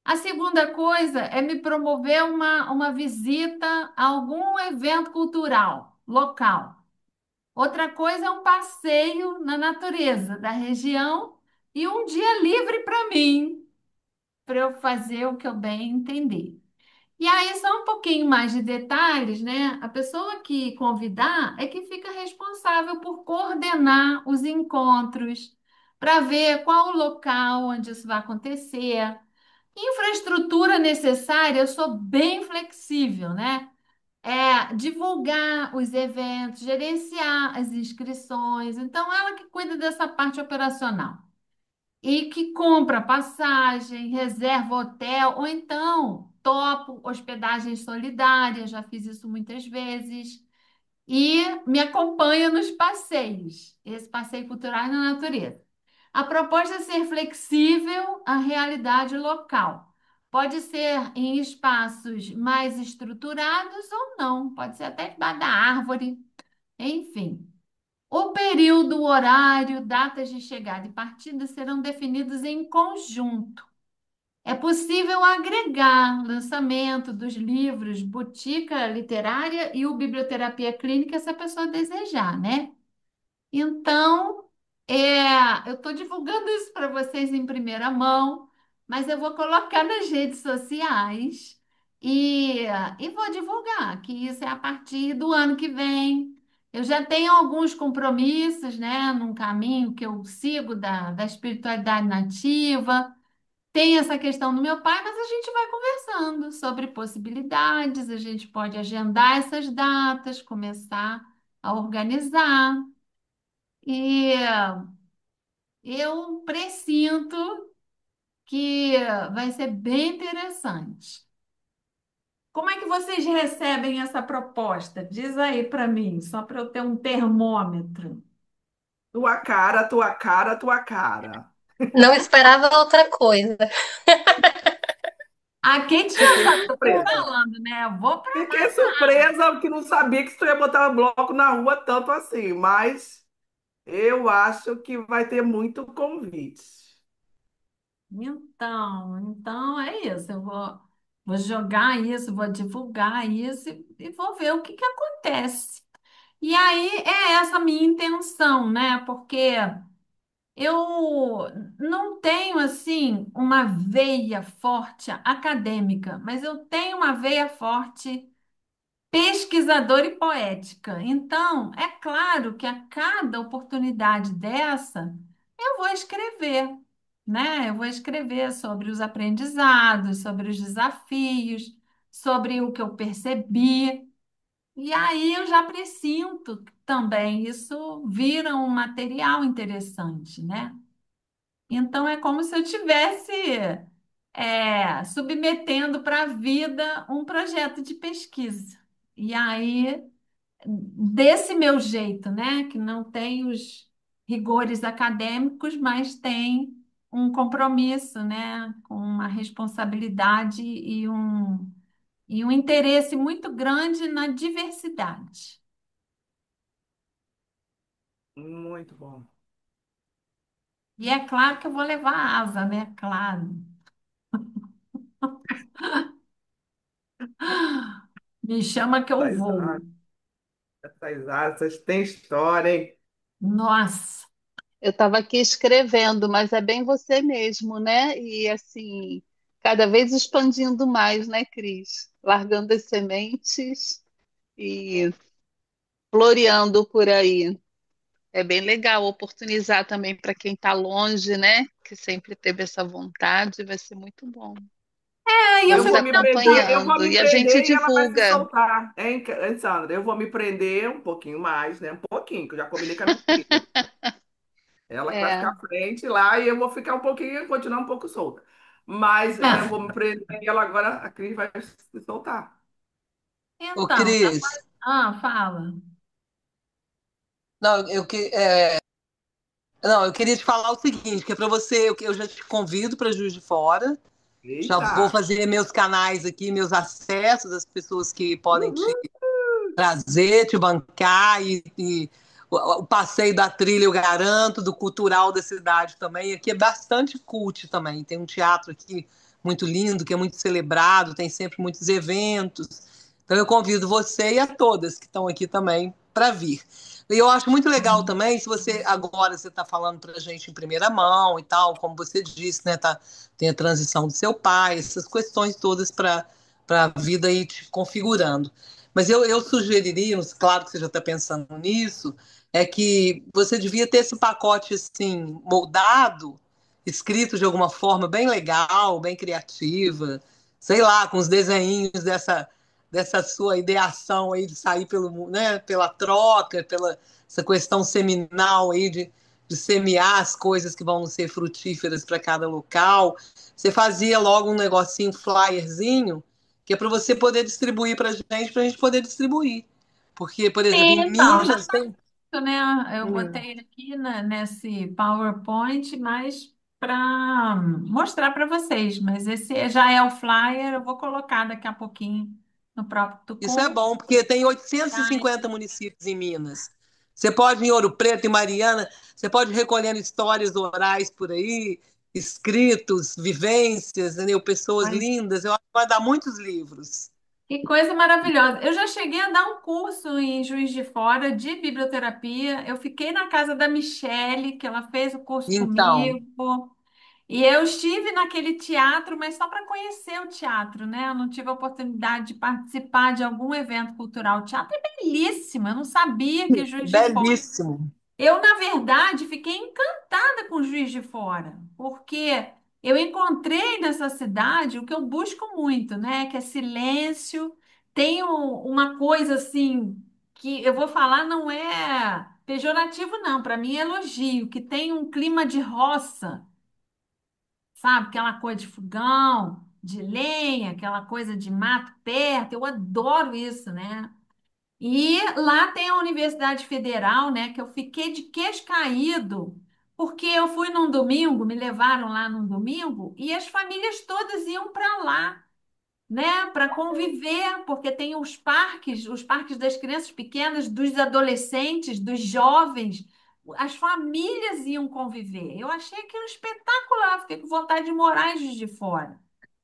A segunda coisa é me promover uma visita a algum evento cultural local. Outra coisa é um passeio na natureza da região e um dia livre para mim, para eu fazer o que eu bem entender. E aí, só um pouquinho mais de detalhes, né? A pessoa que convidar é que fica responsável por coordenar os encontros, para ver qual o local onde isso vai acontecer. Infraestrutura necessária, eu sou bem flexível, né? Divulgar os eventos, gerenciar as inscrições. Então, ela que cuida dessa parte operacional e que compra passagem, reserva hotel, ou então topo hospedagem solidária, já fiz isso muitas vezes, e me acompanha nos passeios, esse passeio cultural na natureza. A proposta é ser flexível à realidade local. Pode ser em espaços mais estruturados ou não, pode ser até debaixo da árvore, enfim. O período, o horário, datas de chegada e partida serão definidos em conjunto. É possível agregar lançamento dos livros Botica Literária e o Biblioterapia Clínica, se a pessoa desejar, né? Então, eu estou divulgando isso para vocês em primeira mão, mas eu vou colocar nas redes sociais e, e vou divulgar que isso é a partir do ano que vem. Eu já tenho alguns compromissos, né, num caminho que eu sigo da espiritualidade nativa. Tem essa questão do meu pai, mas a gente vai conversando sobre possibilidades, a gente pode agendar essas datas, começar a organizar. E eu presinto que vai ser bem interessante. Como é que vocês recebem essa proposta? Diz aí para mim, só para eu ter um termômetro. Tua cara, tua cara, tua cara. Não esperava outra coisa. Ah, quem tinha Fiquei sabe, eu tô surpresa. falando, né? Eu vou para Fiquei surpresa que não sabia que tu ia botar bloco na rua tanto assim, mas eu acho que vai ter muito convite. Então é isso. Vou jogar isso, vou divulgar isso e vou ver o que que acontece. E aí é essa a minha intenção, né? Porque eu não tenho assim uma veia forte acadêmica, mas eu tenho uma veia forte pesquisadora e poética. Então, é claro que a cada oportunidade dessa, eu vou escrever, né? Eu vou escrever sobre os aprendizados, sobre os desafios, sobre o que eu percebi. E aí eu já presinto que também isso vira um material interessante, né? Então é como se eu tivesse submetendo para a vida um projeto de pesquisa. E aí, desse meu jeito, né, que não tem os rigores acadêmicos, mas tem um compromisso, né, com uma responsabilidade e um interesse muito grande na diversidade. Muito bom. E é claro que eu vou levar asa, né? Claro. Me chama que eu Essas vou. artes, essas artes têm história, hein? Nossa. Eu estava aqui escrevendo, mas é bem você mesmo, né? E assim, cada vez expandindo mais, né, Cris? Largando as sementes e floreando por aí. É bem legal oportunizar também para quem está longe, né? Que sempre teve essa vontade, vai ser muito bom. E eu Eu Vamos fico vou me prender, eu vou acompanhando me e a gente prender e ela vai se divulga. soltar, hein, Sandra? Eu vou me prender um pouquinho mais, né? Um pouquinho, que eu já combinei com a minha filha. Ela que vai ficar É. à frente lá e eu vou ficar um pouquinho, continuar um pouco solta. Mas eu vou me prender e ela agora, a Cris vai se soltar. Ô, então, Cris, fala. não, não, eu queria te falar o seguinte, que é para você, eu já te convido para Juiz de Fora, já Eita! vou fazer meus canais aqui, meus acessos, as pessoas que podem te Uhul! trazer, te bancar e o passeio da trilha eu garanto, do cultural da cidade também. Aqui é bastante cult também. Tem um teatro aqui muito lindo, que é muito celebrado, tem sempre muitos eventos. Então eu convido você e a todas que estão aqui também para vir. E eu acho muito legal também, se você agora você está falando para a gente em primeira mão e tal, como você disse, né? Tem a transição do seu pai, essas questões todas para a vida ir te configurando. Mas eu sugeriria, claro que você já está pensando nisso, é que você devia ter esse pacote assim, moldado, escrito de alguma forma bem legal, bem criativa, sei lá, com os desenhinhos dessa sua ideação aí de sair né, pela troca, pela essa questão seminal aí de semear as coisas que vão ser frutíferas para cada local. Você fazia logo um negocinho, um flyerzinho, que é para você poder distribuir para a gente poder distribuir. Porque, por exemplo, em Então, já Minas está tem. feito, né? Eu Hum, botei aqui nesse PowerPoint, mas para mostrar para vocês. Mas esse já é o flyer, eu vou colocar daqui a pouquinho no próprio isso é Tucum. bom, porque tem 850 municípios em Minas. Você pode em Ouro Preto e Mariana, você pode ir recolhendo histórias orais por aí, escritos, vivências, entendeu? Pessoas Ai, lindas. Eu acho que vai dar muitos livros. que coisa maravilhosa. Eu já cheguei a dar um curso em Juiz de Fora de biblioterapia. Eu fiquei na casa da Michele, que ela fez o curso Então, comigo. E eu estive naquele teatro, mas só para conhecer o teatro, né? Eu não tive a oportunidade de participar de algum evento cultural. O teatro é belíssimo, eu não sabia que Juiz de Fora. belíssimo. Eu, na verdade, fiquei encantada com Juiz de Fora, porque eu encontrei nessa cidade o que eu busco muito, né? Que é silêncio. Tem uma coisa assim que eu vou falar, não é pejorativo, não, para mim é elogio, que tem um clima de roça, sabe? Aquela coisa de fogão, de lenha, aquela coisa de mato perto. Eu adoro isso, né? E lá tem a Universidade Federal, né? Que eu fiquei de queixo caído, porque eu fui num domingo, me levaram lá num domingo, e as famílias todas iam para lá, né? Para conviver, porque tem os parques das crianças pequenas, dos adolescentes, dos jovens. as famílias iam conviver. Eu achei aquilo espetacular, fiquei com vontade de morar em Juiz de Fora.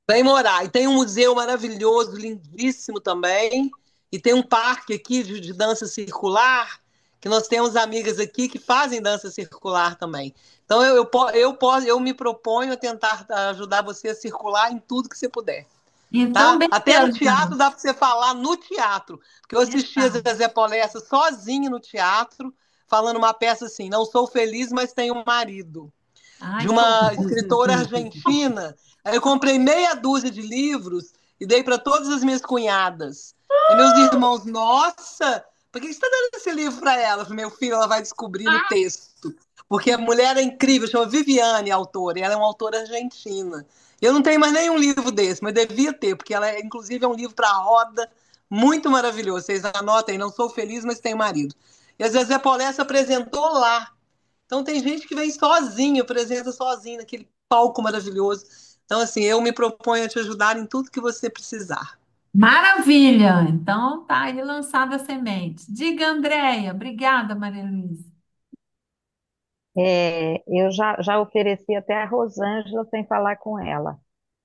Vem morar. E tem um museu maravilhoso, lindíssimo também. E tem um parque aqui de dança circular, que nós temos amigas aqui que fazem dança circular também. Então eu me proponho a tentar ajudar você a circular em tudo que você puder. Então, Tá? Até no beleza. teatro dá para você falar no teatro. Porque eu assisti a Então, Zezé Polessa sozinha no teatro, falando uma peça assim: Não sou feliz, mas tenho um marido, ai, de que uma horror. escritora argentina. Aí eu comprei meia dúzia de livros e dei para todas as minhas cunhadas. Aí meus irmãos, nossa, por que você está dando esse livro para ela? Eu falei, meu filho, ela vai descobrir no texto. Porque a mulher é incrível, chama Viviane, a autora, e ela é uma autora argentina. Eu não tenho mais nenhum livro desse, mas devia ter, porque ela, inclusive, é um livro para roda, muito maravilhoso. Vocês anotem, não sou feliz, mas tenho marido. E a Zezé Polessa apresentou lá. Então tem gente que vem sozinho, apresenta sozinho naquele palco maravilhoso. Então, assim, eu me proponho a te ajudar em tudo que você precisar. Maravilha! Então, tá aí lançada a semente. Diga, Andréia. Obrigada, Maria Luísa. Eu já ofereci até a Rosângela sem falar com ela,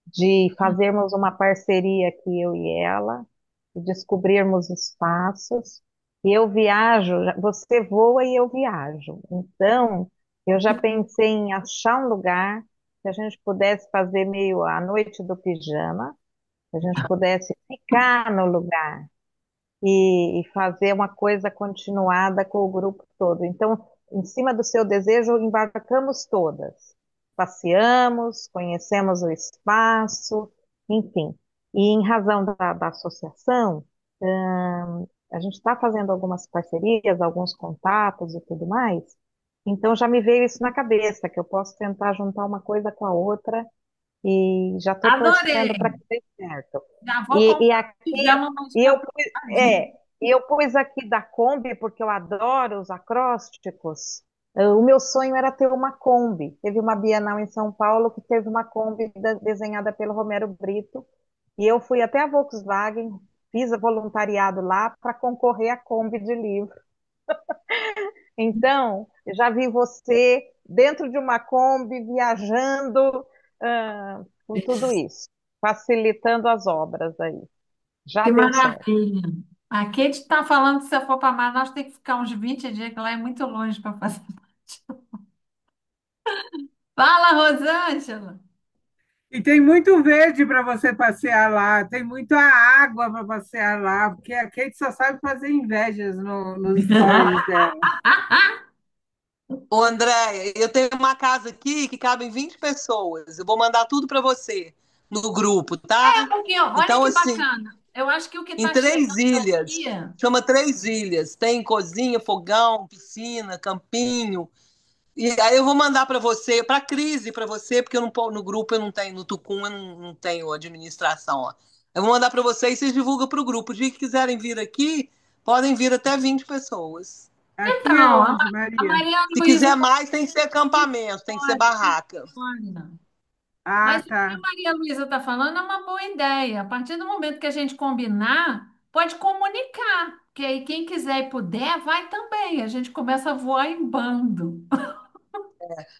de fazermos uma parceria aqui, eu e ela, de descobrirmos espaços. E eu viajo, você voa e eu viajo. Então, eu já pensei em achar um lugar que a gente pudesse fazer meio a noite do pijama, que a gente pudesse ficar no lugar e fazer uma coisa continuada com o grupo todo. Então, em cima do seu desejo, embarcamos todas. Passeamos, conhecemos o espaço, enfim. E em razão da associação, a gente está fazendo algumas parcerias, alguns contatos e tudo mais. Então já me veio isso na cabeça, que eu posso tentar juntar uma coisa com a outra e já estou torcendo para Adorei. que dê certo. Já vou E comprar aqui, o pijama mais e eu, pus- tadinho. é, e eu pus aqui da Kombi, porque eu adoro os acrósticos. O meu sonho era ter uma Kombi. Teve uma Bienal em São Paulo que teve uma Kombi desenhada pelo Romero Brito. E eu fui até a Volkswagen, fiz voluntariado lá para concorrer à Kombi de livro. Então, eu já vi você dentro de uma Kombi, viajando, com tudo isso, facilitando as obras aí. Já Que deu certo. maravilha. A Kate está falando que se eu for para Manaus, tem que ficar uns 20 dias, que lá é muito longe para fazer parte. Fala, Rosângela. E tem muito verde para você passear lá, tem muita água para passear lá, porque a Kate só sabe fazer invejas nos stories dela. Ô, Andréia, eu tenho uma casa aqui que cabem 20 pessoas. Eu vou mandar tudo para você no grupo, É, tá? porque, ó, olha Então, que assim, bacana. Eu acho que o que em está três chegando ilhas, aqui. chama Três Ilhas. Tem cozinha, fogão, piscina, campinho. E aí eu vou mandar para você, para a Crise, para você, porque eu não, no grupo eu não tenho, no Tucum eu não tenho administração. Ó. Eu vou mandar para vocês e vocês divulgam para o grupo. O dia que quiserem vir aqui, podem vir até 20 pessoas. Aqui é Então, onde, a Maria? Maria Se Luísa quiser está mais, tem que ser acampamento, tem que ser barraca. olha. Ah, Mas o que a tá. Maria Luísa está falando é uma boa ideia. A partir do momento que a gente combinar, pode comunicar. Que aí quem quiser e puder, vai também. A gente começa a voar em bando.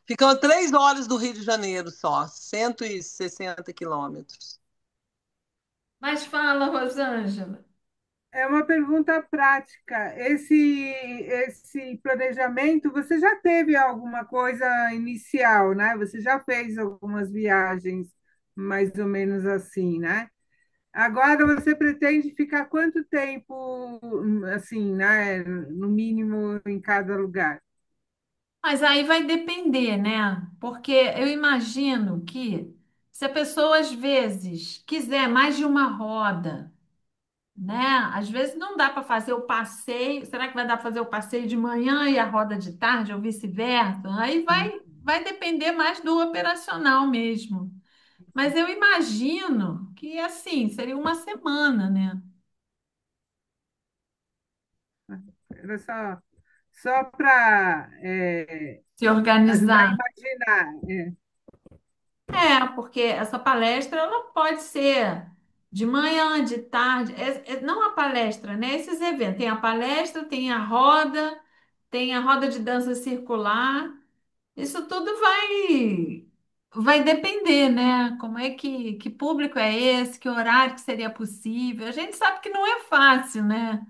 Ficam 3 horas do Rio de Janeiro só, 160 quilômetros. Mas fala, Rosângela. É uma pergunta prática. Esse planejamento, você já teve alguma coisa inicial, né? Você já fez algumas viagens mais ou menos assim, né? Agora você pretende ficar quanto tempo, assim, né? No mínimo em cada lugar? Mas aí vai depender, né? Porque eu imagino que se a pessoa às vezes quiser mais de uma roda, né? Às vezes não dá para fazer o passeio. Será que vai dar para fazer o passeio de manhã e a roda de tarde, ou vice-versa? Aí vai depender mais do operacional mesmo. Mas eu imagino que assim, seria uma semana, né? Era só para Se ajudar a organizar. imaginar. É, porque essa palestra ela pode ser de manhã, de tarde, não a palestra, né? Esses eventos. Tem a palestra, tem a roda. tem a roda de dança circular. Isso tudo vai depender, né? Como é que público é esse, que horário que seria possível. A gente sabe que não é fácil, né?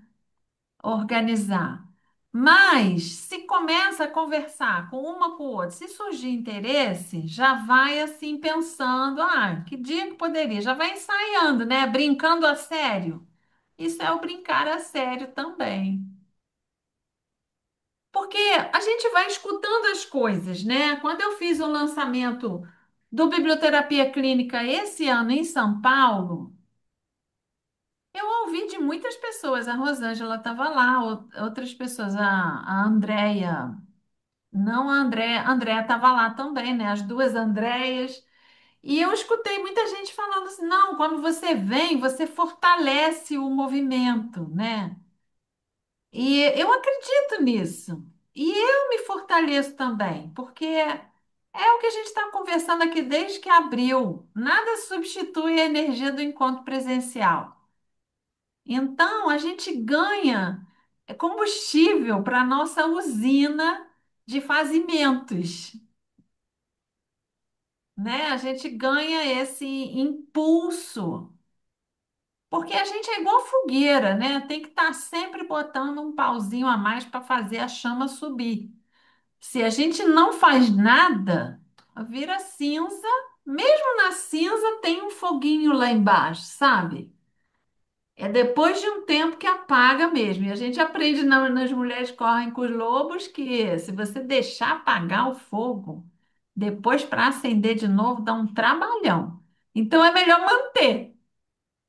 Organizar. Mas se começa a conversar com uma com outra, se surgir interesse, já vai assim pensando, que dia que poderia? Já vai ensaiando, né? Brincando a sério. Isso é o brincar a sério também. Porque a gente vai escutando as coisas, né? Quando eu fiz o lançamento do Biblioterapia Clínica esse ano em São Paulo, eu ouvi de muitas pessoas, a Rosângela estava lá, outras pessoas, a Andréia, não a Andréia estava lá também, né? As duas Andréias. E eu escutei muita gente falando assim, não, quando você vem, você fortalece o movimento, né? E eu acredito nisso. E eu me fortaleço também, porque é o que a gente está conversando aqui desde que abriu. Nada substitui a energia do encontro presencial. Então, a gente ganha combustível para a nossa usina de fazimentos, né? A gente ganha esse impulso, porque a gente é igual fogueira, né? Tem que estar sempre botando um pauzinho a mais para fazer a chama subir. Se a gente não faz nada, vira cinza. Mesmo na cinza tem um foguinho lá embaixo, sabe? É depois de um tempo que apaga mesmo. E a gente aprende nas Mulheres Correm com os Lobos que se você deixar apagar o fogo, depois para acender de novo dá um trabalhão. Então é melhor manter.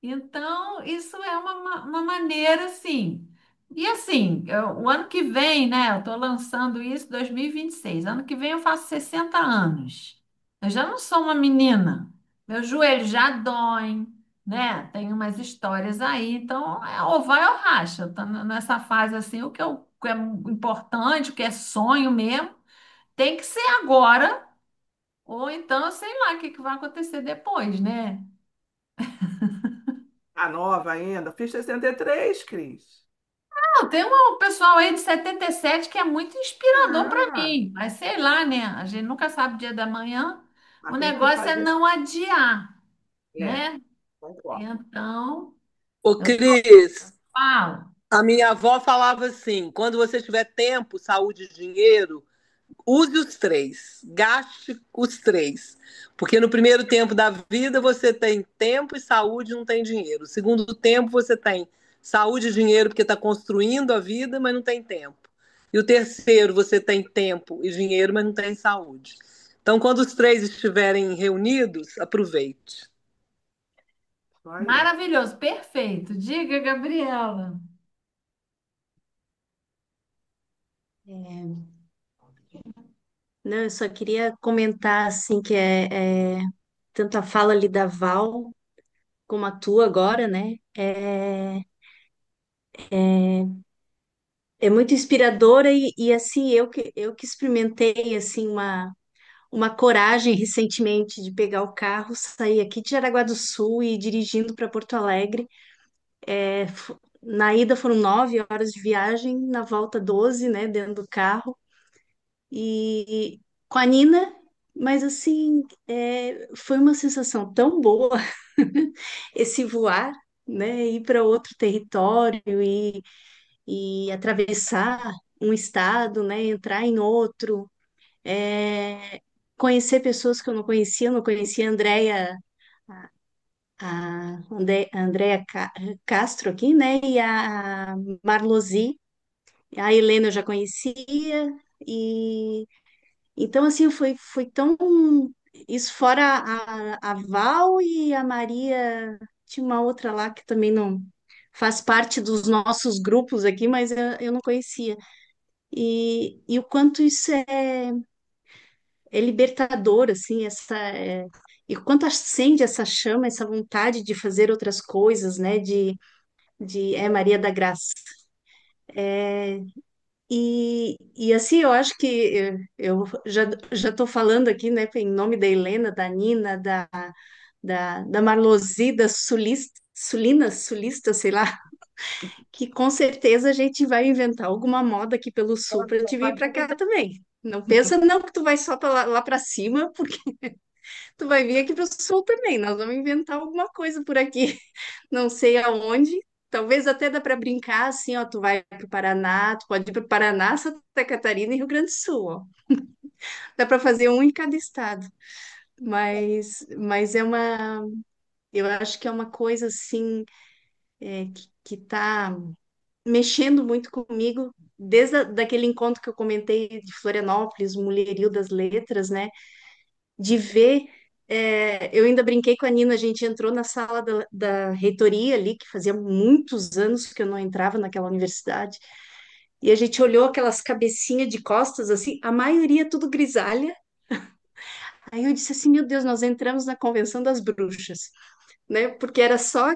Então, isso é uma maneira, assim. E assim, o ano que vem, né? Eu estou lançando isso em 2026. Ano que vem eu faço 60 anos. Eu já não sou uma menina. Meu joelho já dói, né? Tem umas histórias aí. Então, ou vai ou racha. Eu tô nessa fase assim, o que é importante, o que é sonho mesmo, tem que ser agora, ou então, sei lá, o que que vai acontecer depois, né? A nova ainda. Fiz 63, Cris. Não, tem um pessoal aí de 77 que é muito inspirador para Ah, mim, mas sei lá, né? A gente nunca sabe o dia da manhã. O mas tem que negócio é fazer. não adiar, É, né? concordo. Então, Ô, eu Cris, falo. a minha avó falava assim: quando você tiver tempo, saúde e dinheiro, use os três, gaste os três. Porque no primeiro tempo da vida você tem tempo e saúde, não tem dinheiro. No segundo tempo você tem saúde e dinheiro porque está construindo a vida, mas não tem tempo. E o terceiro você tem tempo e dinheiro, mas não tem saúde. Então, quando os três estiverem reunidos, aproveite. Isso aí. Maravilhoso, perfeito. Diga, Gabriela. É, não, eu só queria comentar assim que tanto a fala ali da Val como a tua agora, né? É muito inspiradora e assim eu que experimentei assim uma coragem recentemente de pegar o carro, sair aqui de Jaraguá do Sul e ir dirigindo para Porto Alegre. Na ida foram 9 horas de viagem, na volta 12, né, dentro do carro. E com a Nina, mas assim, foi uma sensação tão boa esse voar, né, ir para outro território e atravessar um estado, né, entrar em outro, conhecer pessoas que eu não conhecia a Andrea, a Andrea Castro aqui, né, e a Marlosi, a Helena eu já conhecia, e então, assim, foi tão. Isso fora a Val e a Maria, tinha uma outra lá que também não faz parte dos nossos grupos aqui, mas eu não conhecia. E o quanto isso é libertador, assim, e o quanto acende essa chama, essa vontade de fazer outras coisas, né? Maria da Graça. E assim, eu acho que eu já estou falando aqui, né, em nome da Helena, da Nina, da Marlosi, da Sulista, sei lá, que com certeza a gente vai inventar alguma moda aqui pelo sul para te vir para cá também. Não pensa não que tu vai só para lá para cima, porque tu vai vir aqui para o sul também. Nós vamos inventar alguma coisa por aqui, não sei aonde. Talvez até dá para brincar assim, ó, tu vai para o Paraná, tu pode ir para o Paraná, Santa Catarina e Rio Grande do Sul, ó. Dá para fazer um em cada estado. Mas eu acho que é uma coisa assim que tá mexendo muito comigo desde daquele encontro que eu comentei de Florianópolis, o Mulherio das Letras, né? De ver, eu ainda brinquei com a Nina, a gente entrou na sala da reitoria ali, que fazia muitos anos que eu não entrava naquela universidade, e a gente olhou aquelas cabecinhas de costas, assim, a maioria tudo grisalha. Aí eu disse assim, meu Deus, nós entramos na Convenção das Bruxas, né? Porque era só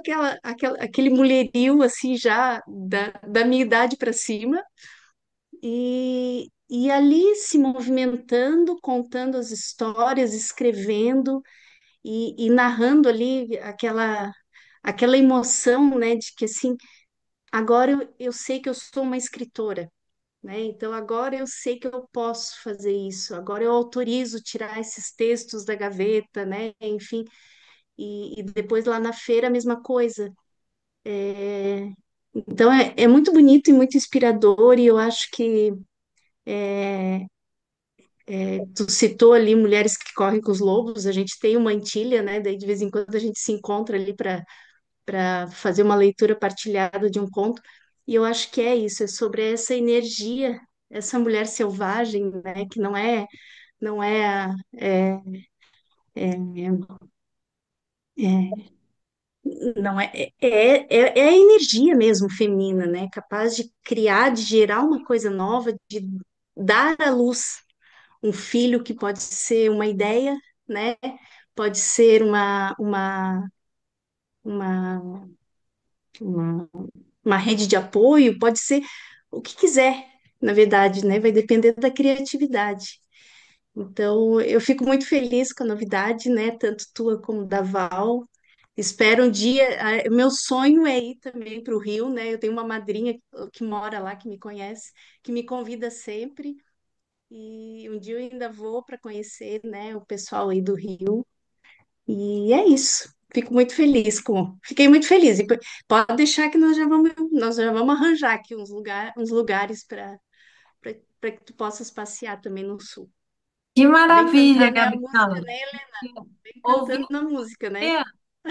aquele mulherio, assim, já da minha idade para cima, e ali se movimentando, contando as histórias, escrevendo e narrando ali aquela emoção, né, de que assim, agora eu sei que eu sou uma escritora, né? Então agora eu sei que eu posso fazer isso, agora eu autorizo tirar esses textos da gaveta, né? Enfim, e depois lá na feira a mesma coisa. É, então é muito bonito e muito inspirador, e eu acho que tu citou ali mulheres que correm com os lobos, a gente tem uma antilha, né? Daí de vez em quando a gente se encontra ali para fazer uma leitura partilhada de um conto. E eu acho que é isso, é sobre essa energia, essa mulher selvagem, né? Que não é, é, é, é- não é a energia mesmo feminina, né? Capaz de criar, de gerar uma coisa nova, de dar à luz um filho que pode ser uma ideia, né? Pode ser uma, uma, uma rede de apoio, pode ser o que quiser, na verdade, né? Vai depender da criatividade. Então, eu fico muito feliz com a novidade, né? Tanto tua como da Val. Espero um dia. Meu sonho é ir também para o Rio, né? Eu tenho uma madrinha que mora lá, que me conhece, que me convida sempre. E um dia eu ainda vou para conhecer, né, o pessoal aí do Rio. E é isso. Fiquei muito feliz. E pode deixar que nós já vamos arranjar aqui uns lugares para que tu possas passear também no sul. Que Vem maravilha, cantar minha música, Gabriela. né, Helena? Vem Ouvi cantando a música, né? É,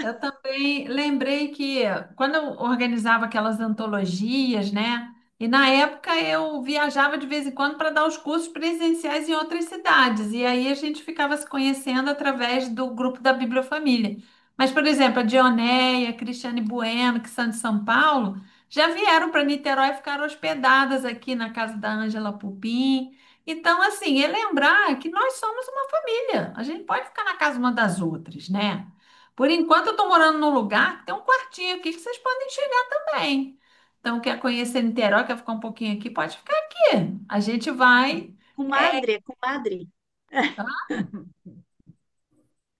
eu também lembrei que quando eu organizava aquelas antologias, né? E na época eu viajava de vez em quando para dar os cursos presenciais em outras cidades. E aí a gente ficava se conhecendo através do grupo da Bibliofamília. Mas, por exemplo, a Dioneia, a Cristiane Bueno, que são de São Paulo, já vieram para Niterói e ficaram hospedadas aqui na casa da Ângela Pupim. Então, assim, é lembrar que nós somos uma família. A gente pode ficar na casa uma das outras, né? Por enquanto, eu estou morando num lugar que tem um quartinho aqui que vocês podem chegar também. Então, quer conhecer Niterói, quer ficar um pouquinho aqui, pode ficar aqui. A gente vai. Comadre, é comadre.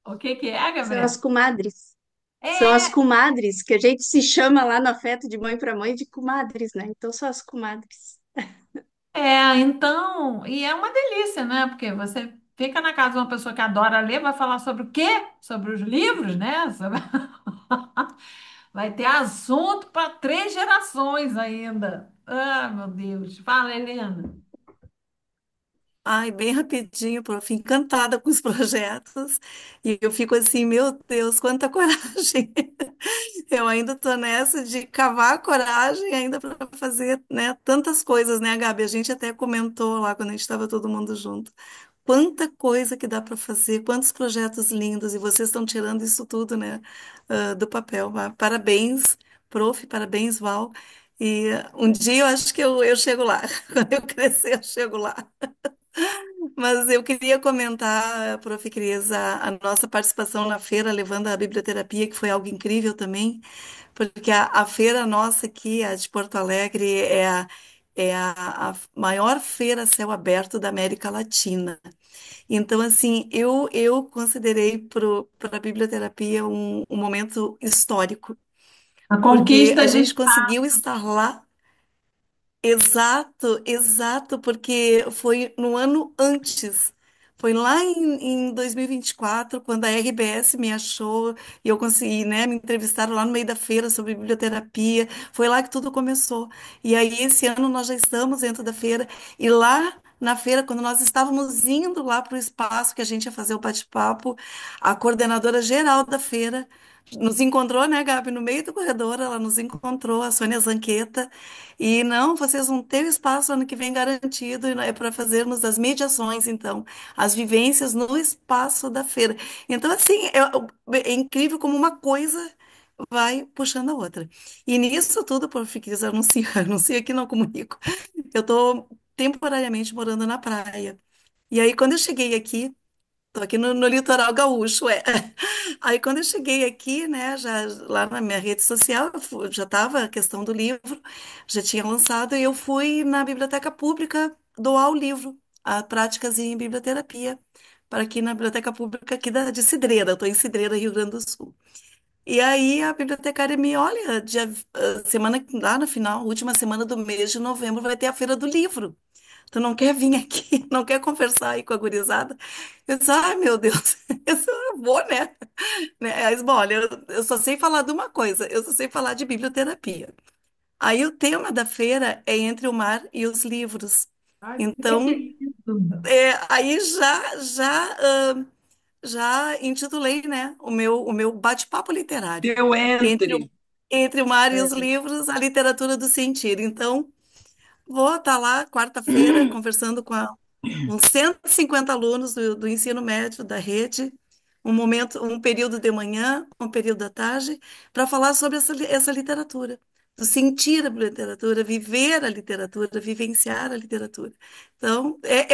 O que que é, São as Gabriel? comadres. São as É, comadres, que a gente se chama lá no afeto de mãe para mãe de comadres, né? Então são as comadres. então, e é uma delícia, né? Porque você fica na casa de uma pessoa que adora ler, vai falar sobre o quê? Sobre os livros, né? Vai ter assunto para 3 gerações ainda. Ah, meu Deus. Fala, Helena. Ai, bem rapidinho, prof, encantada com os projetos. E eu fico assim, meu Deus, quanta coragem. Eu ainda estou nessa de cavar a coragem ainda para fazer, né, tantas coisas, né, Gabi? A gente até comentou lá quando a gente estava todo mundo junto. Quanta coisa que dá para fazer, quantos projetos lindos, e vocês estão tirando isso tudo, né, do papel. Parabéns, prof, parabéns, Val. E um dia eu acho que eu chego lá. Quando eu crescer, eu chego lá. Mas eu queria comentar, Prof. Cris, a nossa participação na feira, levando a biblioterapia, que foi algo incrível também, porque a feira nossa aqui, a de Porto Alegre, é a maior feira a céu aberto da América Latina. Então, assim, eu considerei para a biblioterapia um momento histórico, A porque conquista a de gente espaço. conseguiu estar lá. Exato, exato, porque foi no ano antes. Foi lá em 2024, quando a RBS me achou e eu consegui, né, me entrevistaram lá no meio da feira sobre biblioterapia. Foi lá que tudo começou. E aí, esse ano, nós já estamos dentro da feira. E lá na feira, quando nós estávamos indo lá para o espaço que a gente ia fazer o bate-papo, a coordenadora geral da feira nos encontrou, né, Gabi, no meio do corredor. Ela nos encontrou, a Sônia Zanqueta. E não, vocês vão ter espaço ano que vem garantido, e é para fazermos as mediações, então, as vivências no espaço da feira. Então, assim, é incrível como uma coisa vai puxando a outra. E nisso tudo, por quis anunciar, anuncia que não comunico. Eu estou temporariamente morando na praia. E aí, quando eu cheguei aqui, tô aqui no litoral gaúcho, é. Aí quando eu cheguei aqui, né, já lá na minha rede social, já estava a questão do livro, já tinha lançado, e eu fui na biblioteca pública doar o livro, a Práticas em Biblioterapia, para aqui na biblioteca pública aqui de Cidreira, eu estou em Cidreira, Rio Grande do Sul. E aí a bibliotecária me olha, semana lá no final, última semana do mês de novembro, vai ter a Feira do Livro. Tu não quer vir aqui, não quer conversar aí com a gurizada? Eu disse, ai meu Deus, eu vou, né? Aí, bom, olha, eu só sei falar de uma coisa, eu só sei falar de biblioterapia. Aí o tema da feira é Entre o Mar e os Livros. Ai, que Então, lindo. aí já intitulei, né, o meu bate-papo literário. Eu Entre o, entre. entre o Mar e É. os Livros, a literatura do sentir. Então, vou estar lá quarta-feira conversando com uns 150 alunos do ensino médio da rede, um período de manhã, um período da tarde, para falar sobre essa literatura, do sentir a literatura, viver a literatura, vivenciar a literatura. Então, é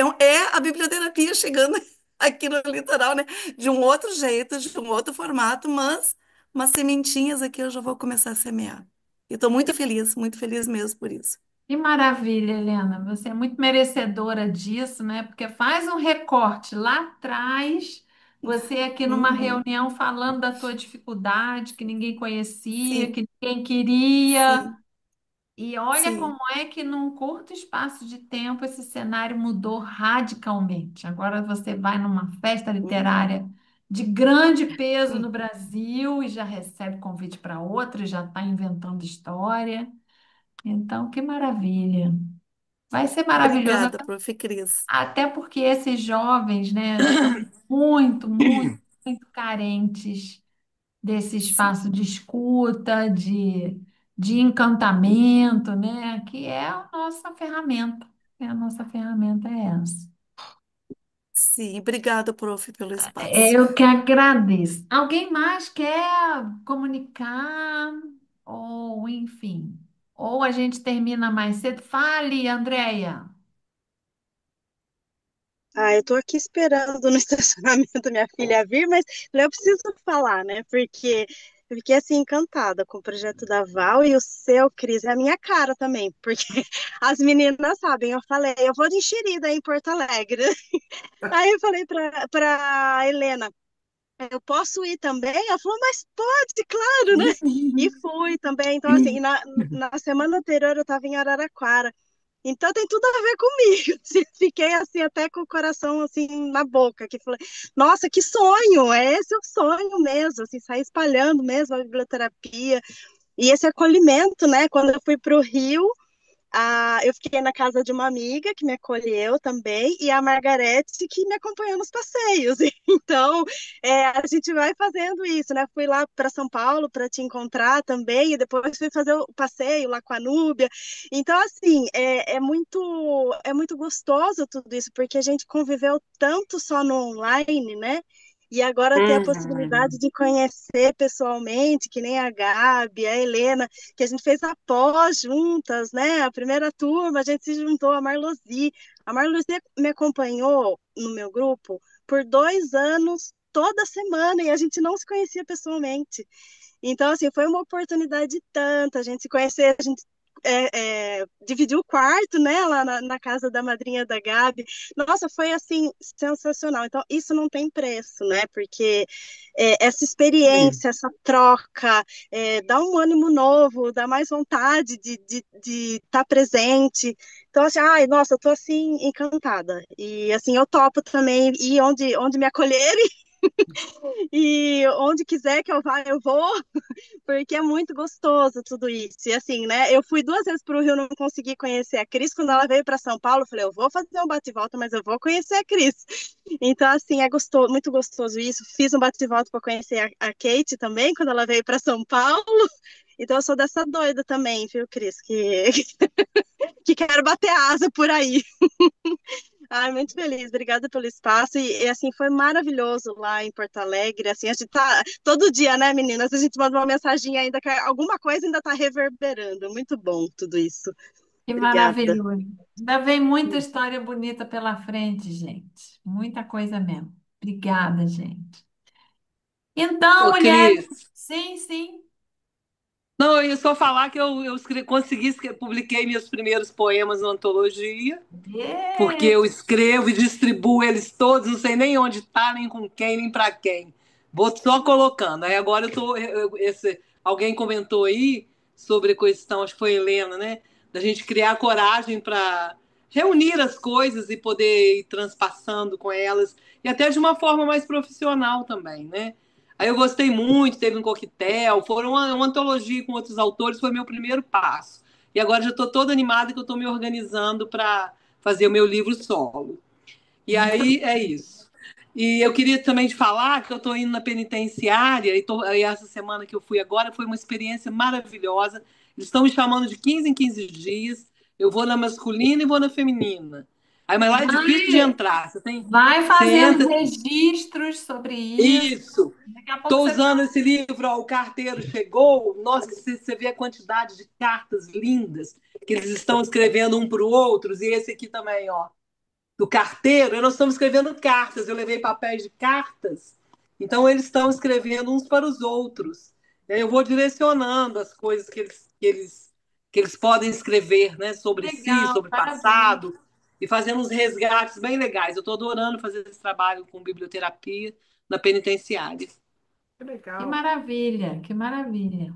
a biblioterapia chegando aqui no litoral, né? De um outro jeito, de um outro formato, mas umas sementinhas aqui eu já vou começar a semear. E estou muito feliz mesmo por isso. Que maravilha, Helena. Você é muito merecedora disso, né? Porque faz um recorte lá atrás, você aqui numa Uhum. reunião falando da tua dificuldade, que ninguém conhecia, Sim, que ninguém queria. sim, E olha como sim. é que num curto espaço de tempo esse cenário mudou radicalmente. Agora você vai numa festa Uhum. literária de grande peso no Uhum. Brasil e já recebe convite para outra, e já está inventando história. Então, que maravilha. Vai ser maravilhoso, Obrigada, até Prof. Cris. até porque esses jovens, né, estão muito, muito, muito carentes desse Sim, espaço de escuta, de encantamento, né, que é a nossa ferramenta. A nossa ferramenta é essa. sim. Obrigada, Prof, pelo espaço. Eu que agradeço. Alguém mais quer comunicar? Ou, enfim, ou a gente termina mais cedo? Fale, Andréia. Ah, eu tô aqui esperando no estacionamento minha filha vir, mas eu preciso falar, né? Porque eu fiquei assim encantada com o projeto da Val e o seu, Cris, é a minha cara também, porque as meninas sabem, eu falei, eu vou de enxerida em Porto Alegre. Aí eu falei para Helena, eu posso ir também? Ela falou, mas pode, claro, né? E fui também. Então, assim, na semana anterior eu estava em Araraquara. Então tem tudo a ver comigo. Fiquei assim até com o coração assim na boca, que falei, nossa, que sonho! É esse o sonho mesmo, assim, sair espalhando mesmo a biblioterapia e esse acolhimento, né? Quando eu fui para o Rio, eu fiquei na casa de uma amiga que me acolheu também, e a Margarete que me acompanhou nos passeios. Então, a gente vai fazendo isso, né? Fui lá para São Paulo para te encontrar também, e depois fui fazer o passeio lá com a Núbia. Então, assim, é muito gostoso tudo isso, porque a gente conviveu tanto só no online, né? E agora ter a possibilidade Uhum. de conhecer pessoalmente, que nem a Gabi, a Helena, que a gente fez a pós juntas, né? A primeira turma, a gente se juntou, a Marlozi. A Marlozi me acompanhou no meu grupo por 2 anos, toda semana, e a gente não se conhecia pessoalmente. Então, assim, foi uma oportunidade tanta, a gente se conhecer, a gente dividir o quarto, né, lá na casa da madrinha da Gabi. Nossa, foi assim sensacional. Então, isso não tem preço, né? Porque essa experiência, essa troca, dá um ânimo novo, dá mais vontade de estar presente. Então, assim, ai, nossa, eu tô assim encantada. E assim, eu topo também ir onde me acolherem e onde quiser que eu vá, eu vou, porque é muito gostoso tudo isso. E assim, né? Eu fui 2 vezes para o Rio, não consegui conhecer a Cris. Quando ela veio para São Paulo, eu falei, eu vou fazer um bate-volta, mas eu vou conhecer a Cris. Então, assim, é gostoso, muito gostoso isso. Fiz um bate-volta para conhecer a Kate também, quando ela veio para São Paulo. Então, eu sou dessa doida também, viu, Cris? Que quero bater asa por aí. Ai, muito feliz, obrigada pelo espaço. Assim, foi maravilhoso lá em Porto Alegre. Assim, a gente tá todo dia, né, meninas? A gente manda uma mensagem ainda que alguma coisa ainda tá reverberando. Muito bom tudo isso. Que Obrigada. maravilhoso. Ainda vem muita história bonita pela frente, gente. Muita coisa mesmo. Obrigada, gente. Então, Ô, mulheres, Cris. sim, sim. Não, eu ia só falar que consegui, publiquei meus primeiros poemas na antologia, porque É. eu escrevo e distribuo eles todos, não sei nem onde tá, nem com quem, nem para quem. Vou só colocando. Aí agora alguém comentou aí sobre a questão, acho que foi a Helena, né? Da gente criar coragem para reunir as coisas e poder ir transpassando com elas, e até de uma forma mais profissional também, né? Aí eu gostei muito, teve um coquetel, foram uma antologia com outros autores, foi meu primeiro passo. E agora já estou toda animada que eu estou me organizando para fazer o meu livro solo. E aí é isso. E eu queria também te falar que eu estou indo na penitenciária, e essa semana que eu fui agora foi uma experiência maravilhosa. Eles estão me chamando de 15 em 15 dias. Eu vou na masculina e vou na feminina. Aí, mas lá é difícil de Vai, entrar. vai Você fazendo entra. registros sobre isso. Isso. Daqui a pouco Estou você usando esse livro, ó, O Carteiro Chegou. Nossa, você vê a quantidade de cartas lindas que eles estão escrevendo um para o outro. E esse aqui também, ó, do carteiro, nós estamos escrevendo cartas. Eu levei papéis de cartas, então eles estão escrevendo uns para os outros. Eu vou direcionando as coisas que eles podem escrever, né, sobre si, legal, sobre o parabéns. passado, e fazendo uns resgates bem legais. Eu estou adorando fazer esse trabalho com biblioterapia na penitenciária. Que Que legal. maravilha, que maravilha.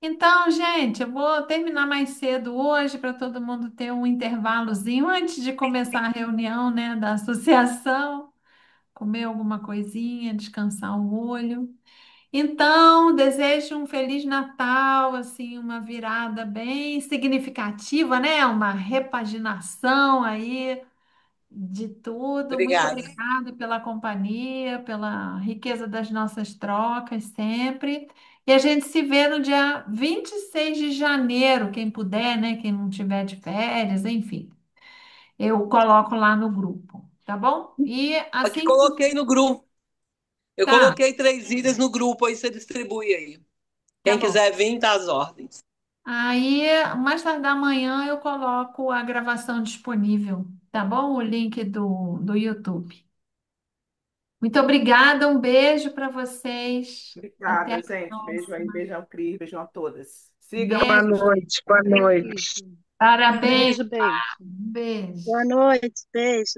Então, gente, eu vou terminar mais cedo hoje para todo mundo ter um intervalozinho antes de começar a reunião, né, da associação, comer alguma coisinha, descansar o olho. Então, desejo um feliz Natal, assim, uma virada bem significativa, né? Uma repaginação aí de tudo. Muito Obrigada. obrigada pela companhia, pela riqueza das nossas trocas sempre. E a gente se vê no dia 26 de janeiro, quem puder, né? Quem não tiver de férias, enfim. Eu coloco lá no grupo, tá bom? E Aqui assim que coloquei no grupo. Eu tá, coloquei 3 ilhas no grupo, aí você distribui aí. tá Quem bom. quiser vir, tá às ordens. Aí, mais tarde da manhã, eu coloco a gravação disponível, tá bom? O link do YouTube. Muito obrigada, um beijo para vocês. Até a Obrigada, gente. Beijo aí, próxima. beijão, Cris, beijão a todas. Sigam Boa Beijo, noite, boa noite. Beijo, parabéns, beijo, beijo. um beijo. Boa noite, beijo.